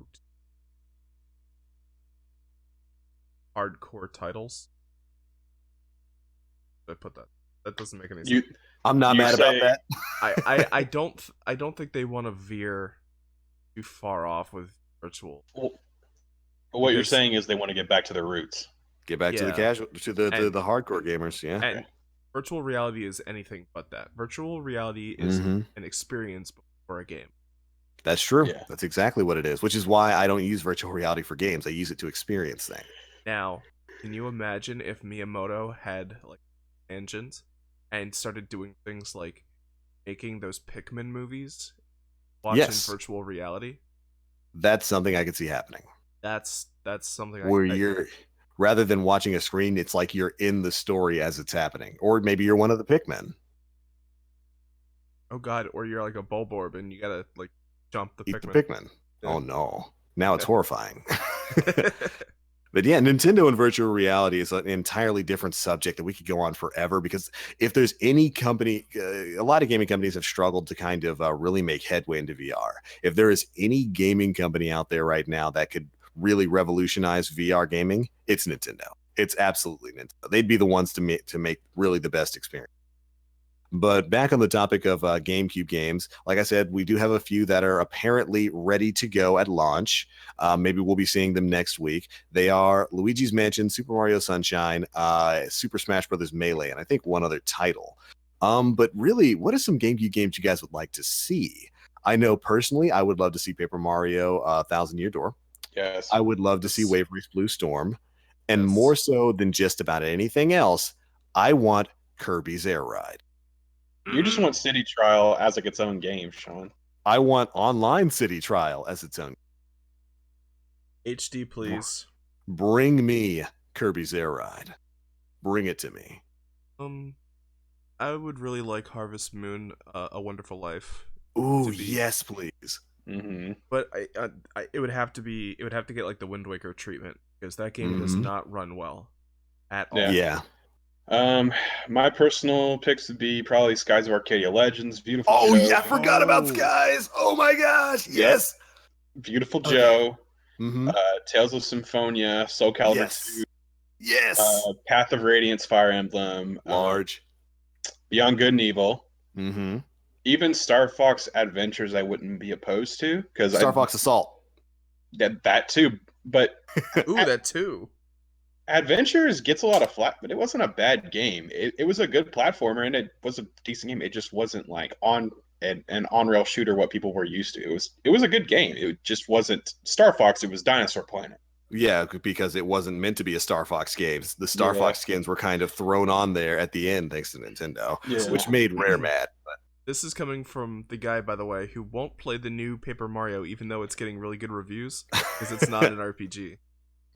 hardcore titles. I put that doesn't make any sense. I'm not mad about that. I don't think they want to veer too far off with virtual. Well, what you're saying is they want to get back to their roots. Get back to the casual, to the hardcore gamers, yeah. And virtual reality is anything but that. Virtual reality is an experience for a game. That's true. Yeah. That's exactly what it is, which is why I don't use virtual reality for games. I use it to experience things. Now, can you imagine if Miyamoto had like tangent and started doing things like making those Pikmin movies, watching virtual reality? That's something I could see happening. That's something where you're rather than watching a screen, it's like you're in the story as it's happening, or maybe you're one of the Pikmin. Oh god, or you're like a Bulborb and you gotta like jump the Pikmin. The Pikmin. Yeah. Oh no! Now it's horrifying. But yeah, Nintendo and virtual reality is an entirely different subject that we could go on forever, because if there's any company, a lot of gaming companies have struggled to kind of really make headway into VR. If there is any gaming company out there right now that could really revolutionize VR gaming, it's Nintendo. It's absolutely Nintendo. They'd be the ones to make really the best experience. But back on the topic of GameCube games, like I said, we do have a few that are apparently ready to go at launch. Maybe we'll be seeing them next week. They are Luigi's Mansion, Super Mario Sunshine, Super Smash Bros. Melee, and I think one other title. But really, what are some GameCube games you guys would like to see? I know personally, I would love to see Paper Mario 1,000 Year Door. Yes. I would love to see Wave Race Blue Storm. And more so than just about anything else, I want Kirby's Air Ride. You just want City Trial as like its own game, Sean. I want online City Trial as its own. HD, please. Bring me Kirby's Air Ride. Bring it to me. I would really like Harvest Moon, A Wonderful Life. Ooh, yes, please. Mm-hmm. But it would have to get like the Wind Waker treatment, because that game does not run well at all. Yeah. My personal picks would be probably Skies of Arcadia Legends, Beautiful Joe. Yeah, I forgot about Skies. Oh my gosh, yes. Beautiful Joe. Mm-hmm. Tales of Symphonia, Soul Calibur 2. Yes. Path of Radiance, Fire Emblem. Large. Beyond Good and Evil. Mm-hmm. Even Star Fox Adventures I wouldn't be opposed to. Because Star Fox Assault. That too. But ooh, that too. Adventures gets a lot of flack, but it wasn't a bad game. It was a good platformer, and it was a decent game. It just wasn't like an on-rail shooter what people were used to. It was a good game. It just wasn't Star Fox. It was Dinosaur Planet. Yeah, because it wasn't meant to be a Star Fox game. The Star Fox skins were kind of thrown on there at the end, thanks to Nintendo, which made Rare mad. But this is coming from the guy, by the way, who won't play the new Paper Mario, even though it's getting really good reviews, because it's not an RPG.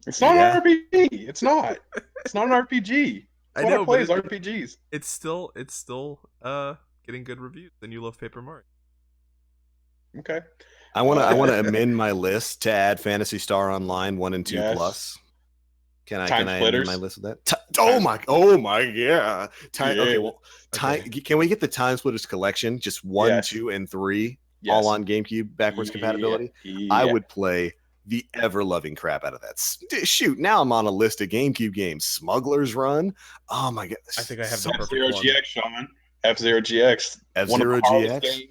It's not an RPG. It's not. It's not an RPG. I know, but plays RPGs. It's still getting good reviews, and you love Paper Mario. Okay. I want to amend my list to add Phantasy Star Online 1 and 2 plus. Can I amend my list with that? Oh my yeah. Okay, well, can we get the Time Splitters collection? Just 1, 2, and 3, all on GameCube backwards compatibility. I would play the ever-loving crap out of that. Shoot, now I'm on a list of GameCube games. Smuggler's Run. Oh my god. I think I have the perfect F-Zero one. GX, Sean. F-Zero GX. F-Zero GX.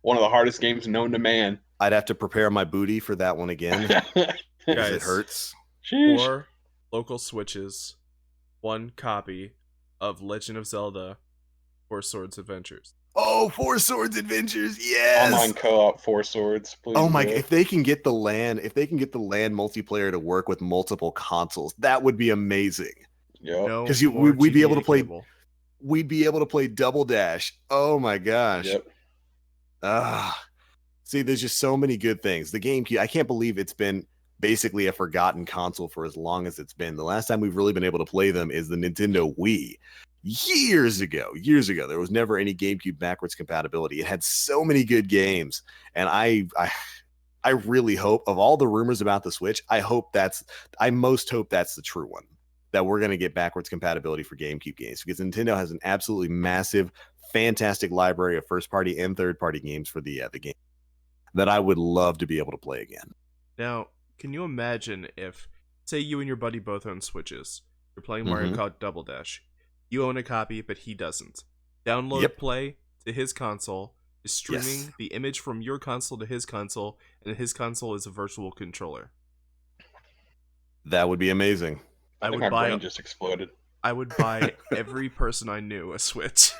One of the hardest games known to man. I'd have to prepare my booty for that one again. Guys, it hurts. 4 local Switches, 1 copy of Legend of Zelda 4 Swords Adventures. Oh, 4 Swords Adventures, yes! Online co-op 4 Swords, please. Oh my god, if they can get the LAN multiplayer to work with multiple consoles, that would be amazing. Yeah. Because we'd be able to play we'd be able to play Double Dash. Oh my gosh. Yep. See, there's just so many good things. The GameCube, I can't believe it's been basically a forgotten console for as long as it's been. The last time we've really been able to play them is the Nintendo Wii. Years ago, there was never any GameCube backwards compatibility. It had so many good games, and I really hope, of all the rumors about the Switch, I most hope that's the true one, that we're going to get backwards compatibility for GameCube games, because Nintendo has an absolutely massive, fantastic library of first-party and third-party games for the game that I would love to be able to play again. Now, can you imagine if, say, you and your buddy both own Switches, you're playing Mario Kart Double Dash. You own a copy, but he doesn't. Download play to his console, is streaming the image from your console to his console, and his console is a virtual controller. That would be amazing. I think my brain just exploded. I would buy every person I knew a Switch.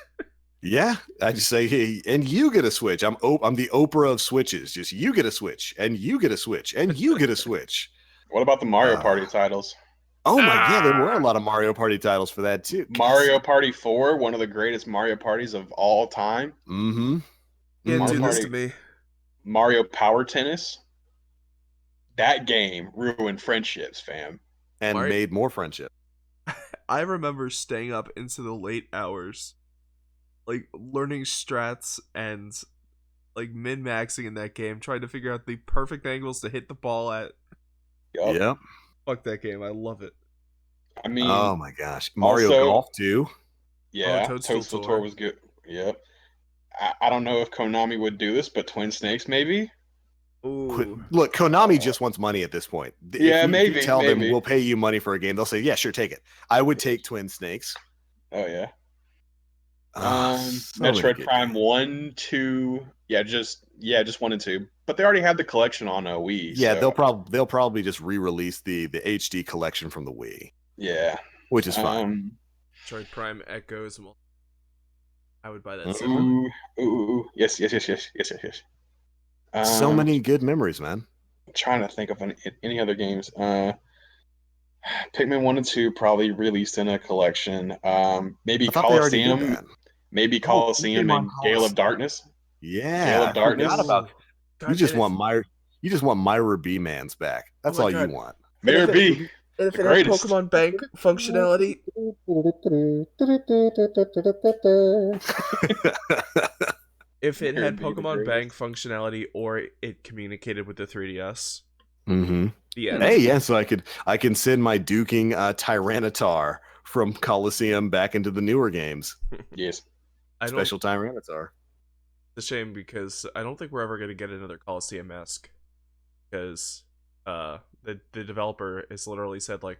Yeah, I just say, hey, and you get a Switch. I'm the Oprah of Switches. Just you get a Switch, and you get a Switch, and you get a Switch. What about the Mario Party titles? Oh my god, there were a lot of Mario Party titles for that too. Mario Party 4, one of the greatest Mario parties of all time. Can't do this to me. Mario Power Tennis. That game ruined friendships, fam. And made more friendship. I remember staying up into the late hours, like learning strats and like min-maxing in that game, trying to figure out the perfect angles to hit the ball at. Yep. Fuck that game. I love it. I mean, oh my gosh. Mario Golf too. Yeah, Toadstool Tour was good. Yep. I don't know if Konami would do this, but Twin Snakes maybe. Ooh. Look, Konami just wants money at this point. If you tell them we'll pay you money for a game, they'll say, yeah, sure, take it. I would take Twin Snakes. Oh yeah. Metroid Prime games. 1, 2, just 1 and 2. But they already had the collection on a Wii. Yeah, so. they'll probably just re-release the HD collection from the Wii. Yeah, which is fine. Metroid Prime Echoes. I would buy that. Yes. So many good memories, man. I'm trying to think of any other games. Pikmin 1 and 2 probably released in a collection. Maybe Coliseum. Maybe Coliseum and Gale of Darkness. Yeah, Gale of Darkness. God, you just want Myra B Man's back. That's all you want. Myra B. And if it had Pokemon Bank functionality. If it had Pokemon Bank functionality or it communicated with the 3DS. Mm-hmm. Hey, yeah, so I can send my duking Tyranitar from Coliseum back into the newer games. Yes. Special Tyranitar. It's a shame because I don't think we're ever going to get another Coliseum-esque. Because the developer has literally said, like,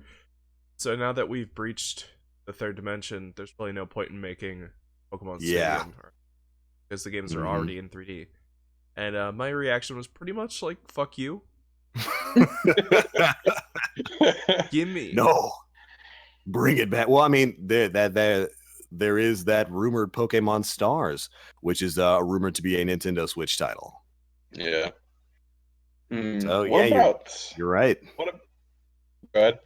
so now that we've breached the third dimension, there's really no point in making Pokemon Stadium. Because the games are already in 3D. And my reaction was pretty much like, fuck you. Gimme. No. Bring it back. Well, I mean, there is that rumored Pokemon Stars, which is rumored to be a Nintendo Switch title. Yeah. So you're right. Go ahead.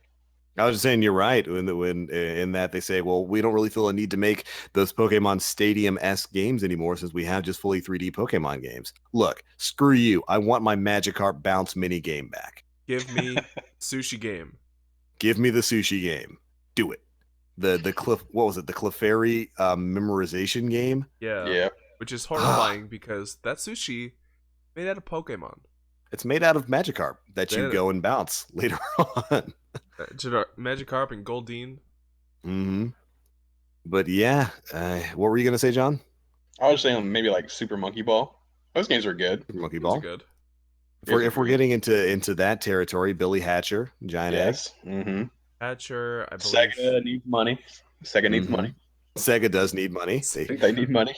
I was just saying you're right in that they say, well, we don't really feel a need to make those Pokemon Stadium-esque games anymore since we have just fully 3D Pokemon games. Look, screw you. I want my Magikarp Bounce mini game back. Give me Sushi game. Give me the Sushi game. Do it. The what was it? The Clefairy memorization game? Yeah. Which is horrifying because that sushi made out of Pokemon. It's made out of Magikarp that you go and bounce later on. Magikarp and Goldeen. Mm-hmm. But yeah, what were you gonna say, John? I was saying maybe like Super Monkey Ball. Those games are good. Super Monkey Ball. Good. If we're getting into that territory, Billy Hatcher, Giant Egg. Mm-hmm. Hatcher, I believe. Sega needs money. Sega does need money. They need money.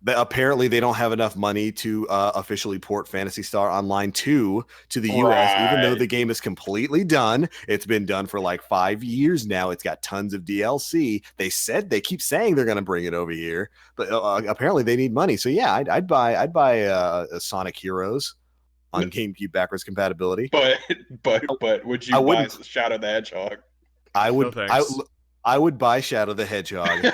Apparently, they don't have enough money to officially port Phantasy Star Online 2 to the US, even though the game is completely done. It's been done for like 5 years now. It's got tons of DLC. They keep saying they're going to bring it over here, but apparently they need money. So yeah, I'd buy a Sonic Heroes on GameCube backwards compatibility. But would you buy Shadow the Hedgehog? I would buy Shadow the Hedgehog.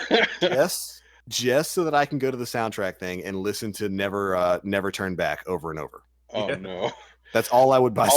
Just so that I can go to the soundtrack thing and listen to Never Turn Back over and over. Oh no. That's all I would buy.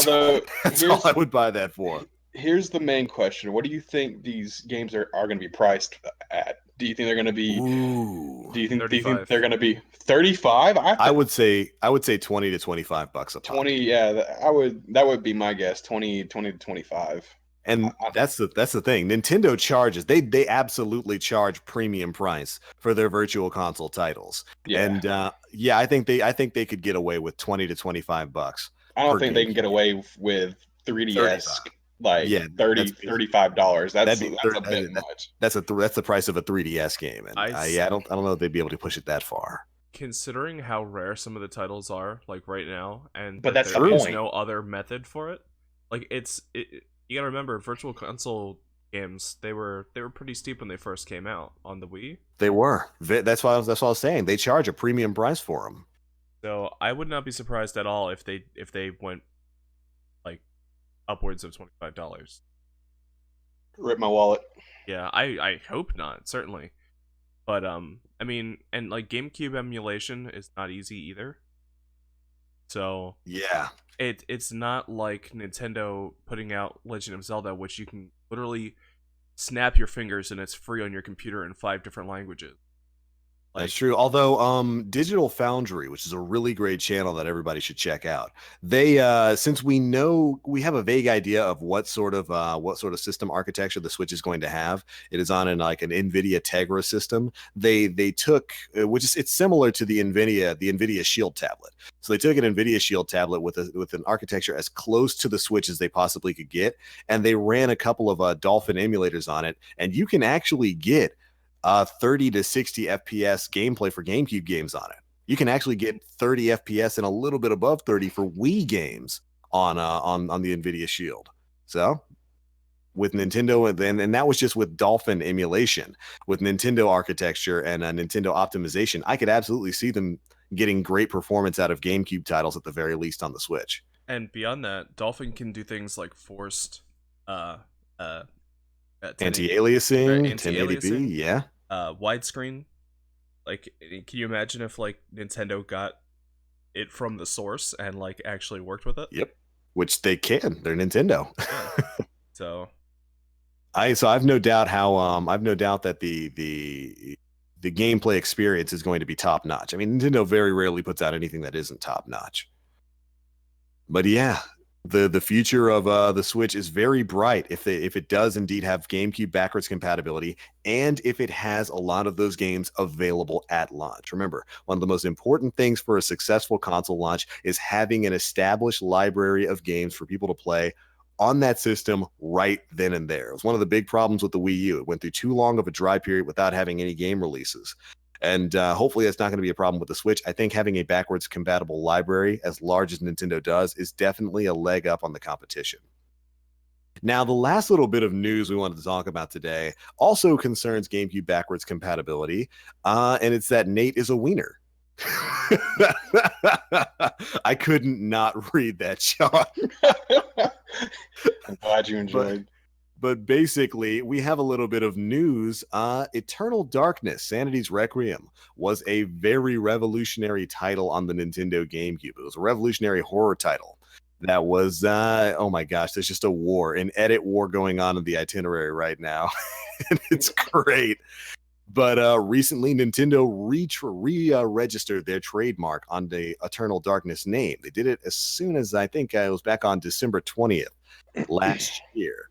That's all I would buy that for. Here's the main question. What do you think these games are going to be priced at? Do you think they're going to be do you think they're going to be 35? I would say $20 to $25 a pop. 20, yeah, that would be my guess. 20 to 25. And that's the thing. Nintendo charges. They absolutely charge premium price for their virtual console titles. Yeah. And I think they could get away with $20 to $25. I don't think they can get away with 3DS like $35. That's a bit much. That's the price of a 3DS game. And I don't know if they'd be able to push it that far. Considering how rare some of the titles are, like right now, and but that's there's no other method for it. Like you gotta remember, virtual console games, they were pretty steep when they first came out on the Wii. They were. That's what I was saying. They charge a premium price for them. So I would not be surprised at all if they went like upwards of $25. Rip my wallet. Yeah, I hope not, certainly. But I mean, and like GameCube emulation is not easy either. So yeah. It's not like Nintendo putting out Legend of Zelda, which you can literally snap your fingers and it's free on your computer in 5 different languages. That's true. Although Digital Foundry, which is a really great channel that everybody should check out, they since we have a vague idea of what sort of system architecture the Switch is going to have, it is on an NVIDIA Tegra system. They took it's similar to the NVIDIA Shield tablet. So they took an NVIDIA Shield tablet with an architecture as close to the Switch as they possibly could get, and they ran a couple of Dolphin emulators on it, and you can actually get 30 to 60 FPS gameplay for GameCube games on it. You can actually get 30 FPS and a little bit above 30 for Wii games on the NVIDIA Shield. So with Nintendo, and that was just with Dolphin emulation. With Nintendo architecture and Nintendo optimization, I could absolutely see them getting great performance out of GameCube titles at the very least on the Switch. And beyond that, Dolphin can do things like forced anti-aliasing, 1080p, yeah. Widescreen. Like, can you imagine if like Nintendo got it from the source and like actually worked with it? Yep. Which they can. They're Nintendo. Yeah. So I've no doubt that the gameplay experience is going to be top notch. I mean, Nintendo very rarely puts out anything that isn't top notch. But yeah, the future of the Switch is very bright if it does indeed have GameCube backwards compatibility, and if it has a lot of those games available at launch. Remember, one of the most important things for a successful console launch is having an established library of games for people to play on that system right then and there. It was one of the big problems with the Wii U. It went through too long of a dry period without having any game releases. And hopefully that's not going to be a problem with the Switch. I think having a backwards compatible library as large as Nintendo does is definitely a leg up on the competition. Now, the last little bit of news we wanted to talk about today also concerns GameCube backwards compatibility, and it's that Nate is a wiener. I couldn't not read that, Sean. I'm glad you enjoyed. But basically, we have a little bit of news. Eternal Darkness, Sanity's Requiem, was a very revolutionary title on the Nintendo GameCube. It was a revolutionary horror title that was, oh my gosh, there's just an edit war going on in the itinerary right now. And it's great. But recently, Nintendo re-registered their trademark on the Eternal Darkness name. They did it as soon as, I think it was back on December 20th last year.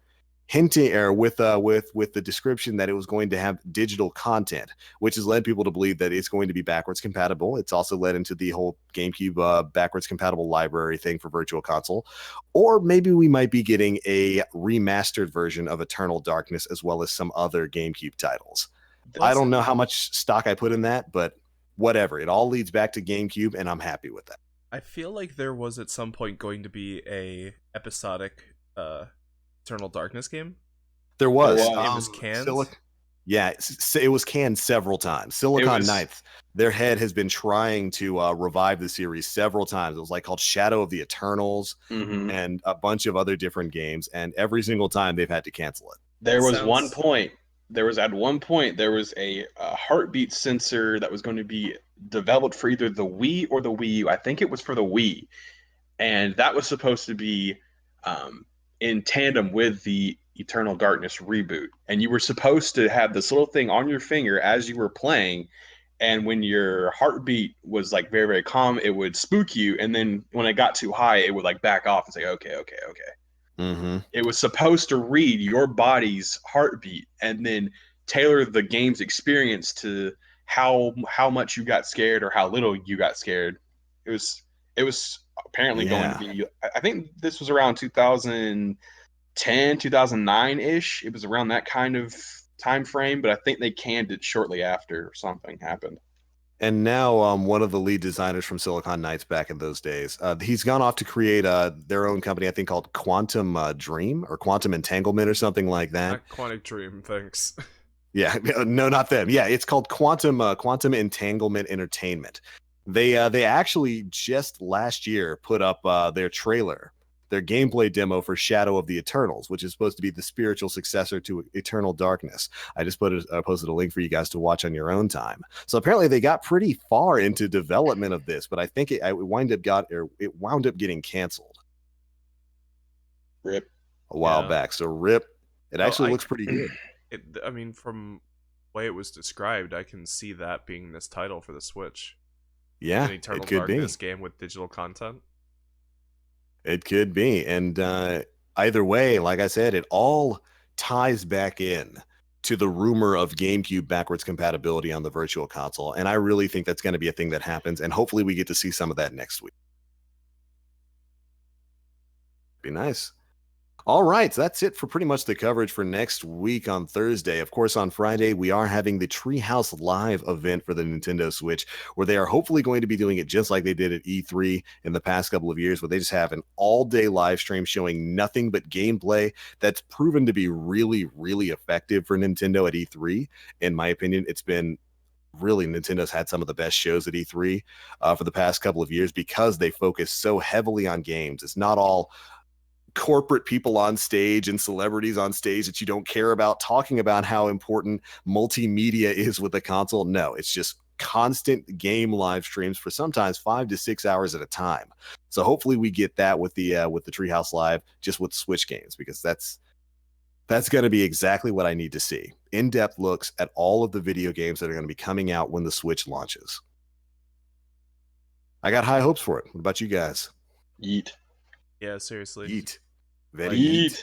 Hinting with the description that it was going to have digital content, which has led people to believe that it's going to be backwards compatible. It's also led into the whole GameCube backwards compatible library thing for Virtual Console. Or maybe we might be getting a remastered version of Eternal Darkness as well as some other GameCube titles. I don't know how much stock I put in that, but whatever. It all leads back to GameCube, and I'm happy with that. I feel like there was at some point going to be a episodic Eternal Darkness game. There was. It was canned. It was canned several times. Silicon Knights, their head has been trying to revive the series several times. It was like called Shadow of the Eternals and a bunch of other different games, and every single time they've had to cancel it. There was at one point there was a heartbeat sensor that was going to be developed for either the Wii or the Wii U. I think it was for the Wii, and that was supposed to be in tandem with the Eternal Darkness reboot. And you were supposed to have this little thing on your finger as you were playing, and when your heartbeat was like very, very calm, it would spook you, and then when it got too high, it would like back off and say, okay. It was supposed to read your body's heartbeat and then tailor the game's experience to how much you got scared or how little you got scared. It was apparently going to be, I think this was around 2010, 2009-ish. It was around that kind of time frame, but I think they canned it shortly after something happened. And now one of the lead designers from Silicon Knights back in those days, he's gone off to create their own company, I think called Quantum Dream or Quantum Entanglement or something like that. Not Quantic Dream, thanks. Yeah, no, not them. Yeah, it's called Quantum Entanglement Entertainment. They actually just last year put up their trailer, their gameplay demo for Shadow of the Eternals, which is supposed to be the spiritual successor to Eternal Darkness. I just posted a link for you guys to watch on your own time. So apparently they got pretty far into development of this, but I think it wound up getting canceled. RIP. A while back. So RIP. It actually looks pretty good. I mean, from the way it was described, I can see that being this title for the Switch. Yeah, an Eternal Darkness game with digital content. It could be. And either way, like I said, it all ties back in to the rumor of GameCube backwards compatibility on the Virtual Console. And I really think that's going to be a thing that happens. And hopefully we get to see some of that next week. Be nice. All right, so that's it for pretty much the coverage for next week on Thursday. Of course, on Friday, we are having the Treehouse Live event for the Nintendo Switch, where they are hopefully going to be doing it just like they did at E3 in the past couple of years, where they just have an all-day live stream showing nothing but gameplay that's proven to be really, really effective for Nintendo at E3. In my opinion, it's been really Nintendo's had some of the best shows at E3 for the past couple of years because they focus so heavily on games. It's not all corporate people on stage and celebrities on stage that you don't care about talking about how important multimedia is with the console. No, it's just constant game live streams for sometimes 5 to 6 hours at a time. So hopefully we get that with the Treehouse Live, just with Switch games, because that's going to be exactly what I need to see. In-depth looks at all of the video games that are going to be coming out when the Switch launches. I got high hopes for it. What about you guys? Yeet. Yeah, seriously. Yeet. Very yeet.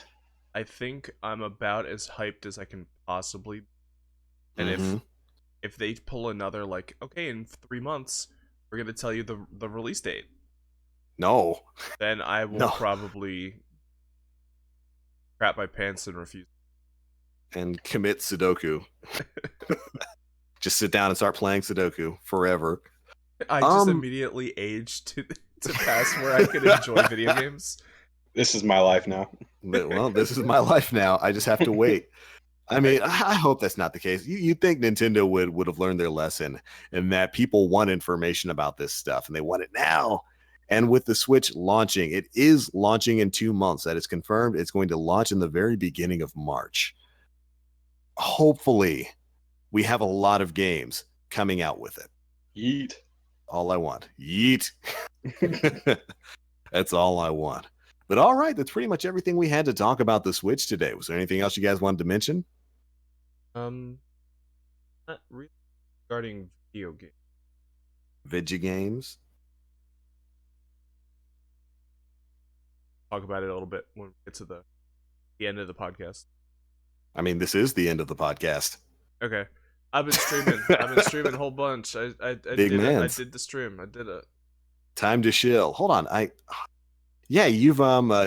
I think I'm about as hyped as I can possibly. And if they pull another, like, okay, in 3 months, we're going to tell you the release date. No. Then I will probably crap my pants and refuse. And commit Sudoku. Just sit down and start playing Sudoku forever. I just immediately aged to pass where I could enjoy video games. This is my life now. Well, this is my life now. I just have to wait. I mean, I hope that's not the case. You'd think Nintendo would have learned their lesson and that people want information about this stuff and they want it now. And with the Switch launching, it is launching in 2 months. That is confirmed. It's going to launch in the very beginning of March. Hopefully, we have a lot of games coming out with it. Yeet. All I want. Yeet. That's all I want. But all right, that's pretty much everything we had to talk about the Switch today. Was there anything else you guys wanted to mention? Not really regarding video games. Video games? Talk about it a little bit when we get to the end of the podcast. I mean, this is the end of the podcast. Okay. I've been streaming a whole bunch. I did the stream. I did it. Time to chill. Hold on. You've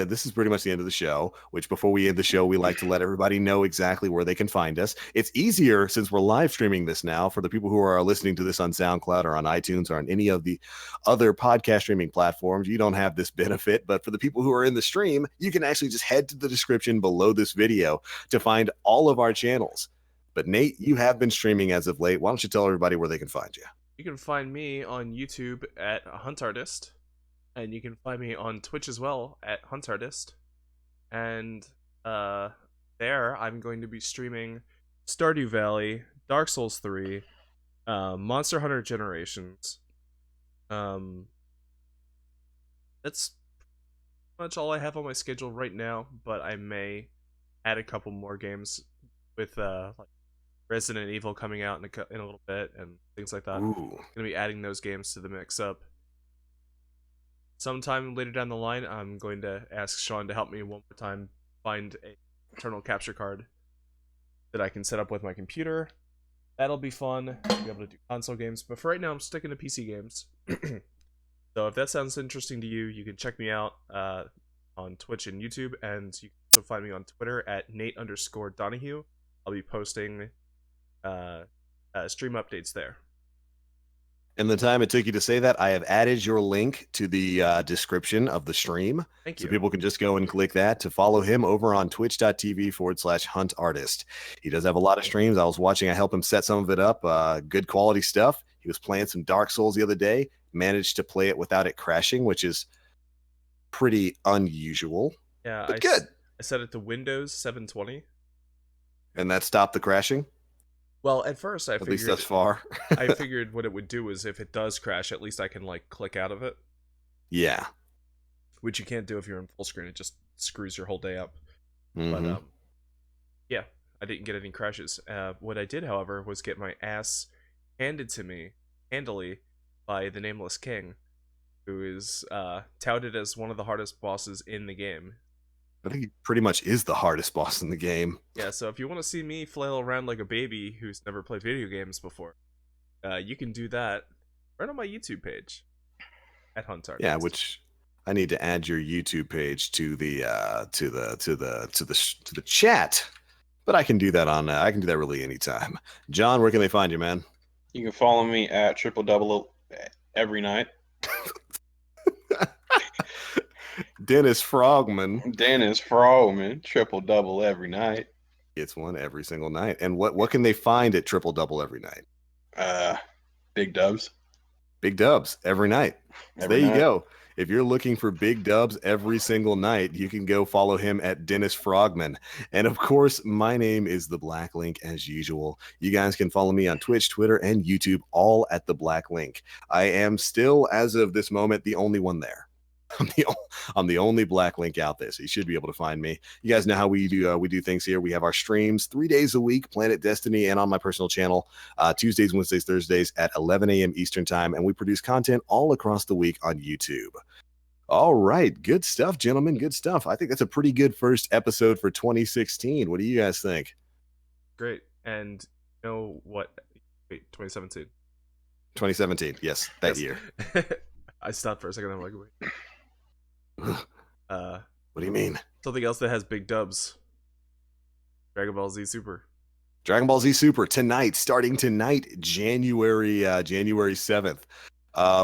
this is pretty much the end of the show, which before we end the show, we like to let everybody know exactly where they can find us. It's easier since we're live streaming this now for the people who are listening to this on SoundCloud or on iTunes or on any of the other podcast streaming platforms. You don't have this benefit, but for the people who are in the stream, you can actually just head to the description below this video to find all of our channels. But Nate, you have been streaming as of late. Why don't you tell everybody where they can find you? You can find me on YouTube at HuntArtist. And you can find me on Twitch as well at HuntArtist. And there I'm going to be streaming Stardew Valley, Dark Souls 3, Monster Hunter Generations. That's much all I have on my schedule right now, but I may add a couple more games with like Resident Evil coming out in a little bit and things like that. Ooh. I'm gonna be adding those games to the mix up. Sometime later down the line, I'm going to ask Sean to help me one more time find a internal capture card that I can set up with my computer. That'll be fun. Be able to do console games, but for right now, I'm sticking to PC games. So if that sounds interesting to you, you can check me out on Twitch and YouTube, and you can also find me on Twitter at Nate_Donahue. I'll be posting stream updates there. In the time it took you to say that, I have added your link to the description of the stream. Thank you. So people can just go and click that to follow him over on twitch.tv/HuntArtist. He does have a lot of streams. I was watching, I helped him set some of it up. Good quality stuff. He was playing some Dark Souls the other day, managed to play it without it crashing, which is pretty unusual. Yeah, but good. I set it to Windows 720. And that stopped the crashing? Well, at first I figured... At least thus far. I figured what it would do is if it does crash, at least I can, like, click out of it. Yeah. Which you can't do if you're in full screen. It just screws your whole day up. Mm-hmm. But, yeah, I didn't get any crashes. What I did, however, was get my ass handed to me, handily, by the Nameless King, who is touted as one of the hardest bosses in the game. I think he pretty much is the hardest boss in the game. Yeah, so if you want to see me flail around like a baby who's never played video games before, you can do that right on my YouTube page at HuntArtists. Yeah, which I need to add your YouTube page to the chat. But I can do that I can do that really anytime. John, where can they find you, man? You can follow me at triple double every night. Dennis Frogman, triple double every night. It's one every single night. And what can they find at triple double every night? Big dubs. Big dubs every night. There you go. If you're looking for big dubs every single night, you can go follow him at Dennis Frogman. And of course, my name is TheBlackLink as usual. You guys can follow me on Twitch, Twitter, and YouTube, all at TheBlackLink. I am still, as of this moment, the only one there. I'm the only black link out there, so you should be able to find me. You guys know how we do things here. We have our streams 3 days a week, Planet Destiny, and on my personal channel, Tuesdays, Wednesdays, Thursdays at 11 a.m. Eastern time, and we produce content all across the week on YouTube. All right, good stuff, gentlemen. Good stuff. I think that's a pretty good first episode for 2016. What do you guys think? Great. And you know what? Wait, 2017. 2017, yes, that year. I stopped for a second. I'm like, wait. What do you mean? Something else that has big dubs. Dragon Ball Z Super. Dragon Ball Z Super tonight, starting tonight, January 7th.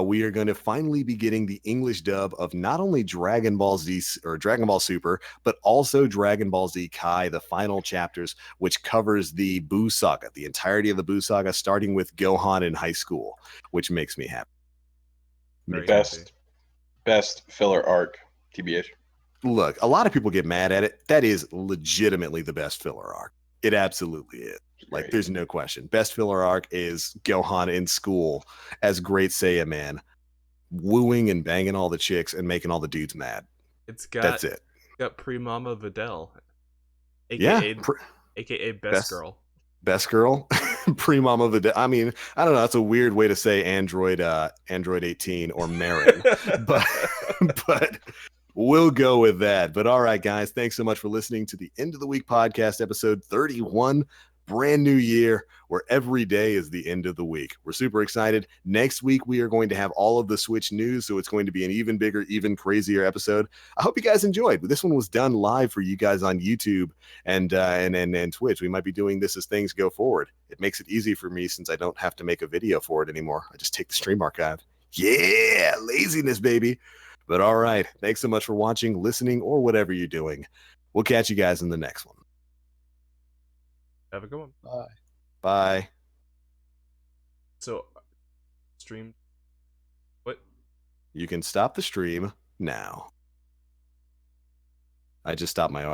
We are going to finally be getting the English dub of not only Dragon Ball Z or Dragon Ball Super, but also Dragon Ball Z Kai, the final chapters, which covers the Buu saga, the entirety of the Buu saga, starting with Gohan in high school, which makes me happy. Best filler arc, TBH. Look, a lot of people get mad at it. That is legitimately the best filler arc. It absolutely is. Like, there's no question. Best filler arc is Gohan in school as Great Saiyan Man, wooing and banging all the chicks and making all the dudes mad. That's it. It's got Pre-Mama Videl, aka Best Girl. Best Girl? Pre-Mama Videl. I mean, I don't know. That's a weird way to say Android 18 or Marin. but we'll go with that. But all right, guys, thanks so much for listening to the End of the Week podcast, episode 31. Brand new year where every day is the end of the week. We're super excited. Next week, we are going to have all of the Switch news, so it's going to be an even bigger, even crazier episode. I hope you guys enjoyed. This one was done live for you guys on YouTube and Twitch. We might be doing this as things go forward. It makes it easy for me since I don't have to make a video for it anymore. I just take the stream archive. Yeah, laziness, baby. But all right, thanks so much for watching, listening, or whatever you're doing. We'll catch you guys in the next one. Have a good one. Bye. Bye. So, stream. What? You can stop the stream now. I just stopped my audio.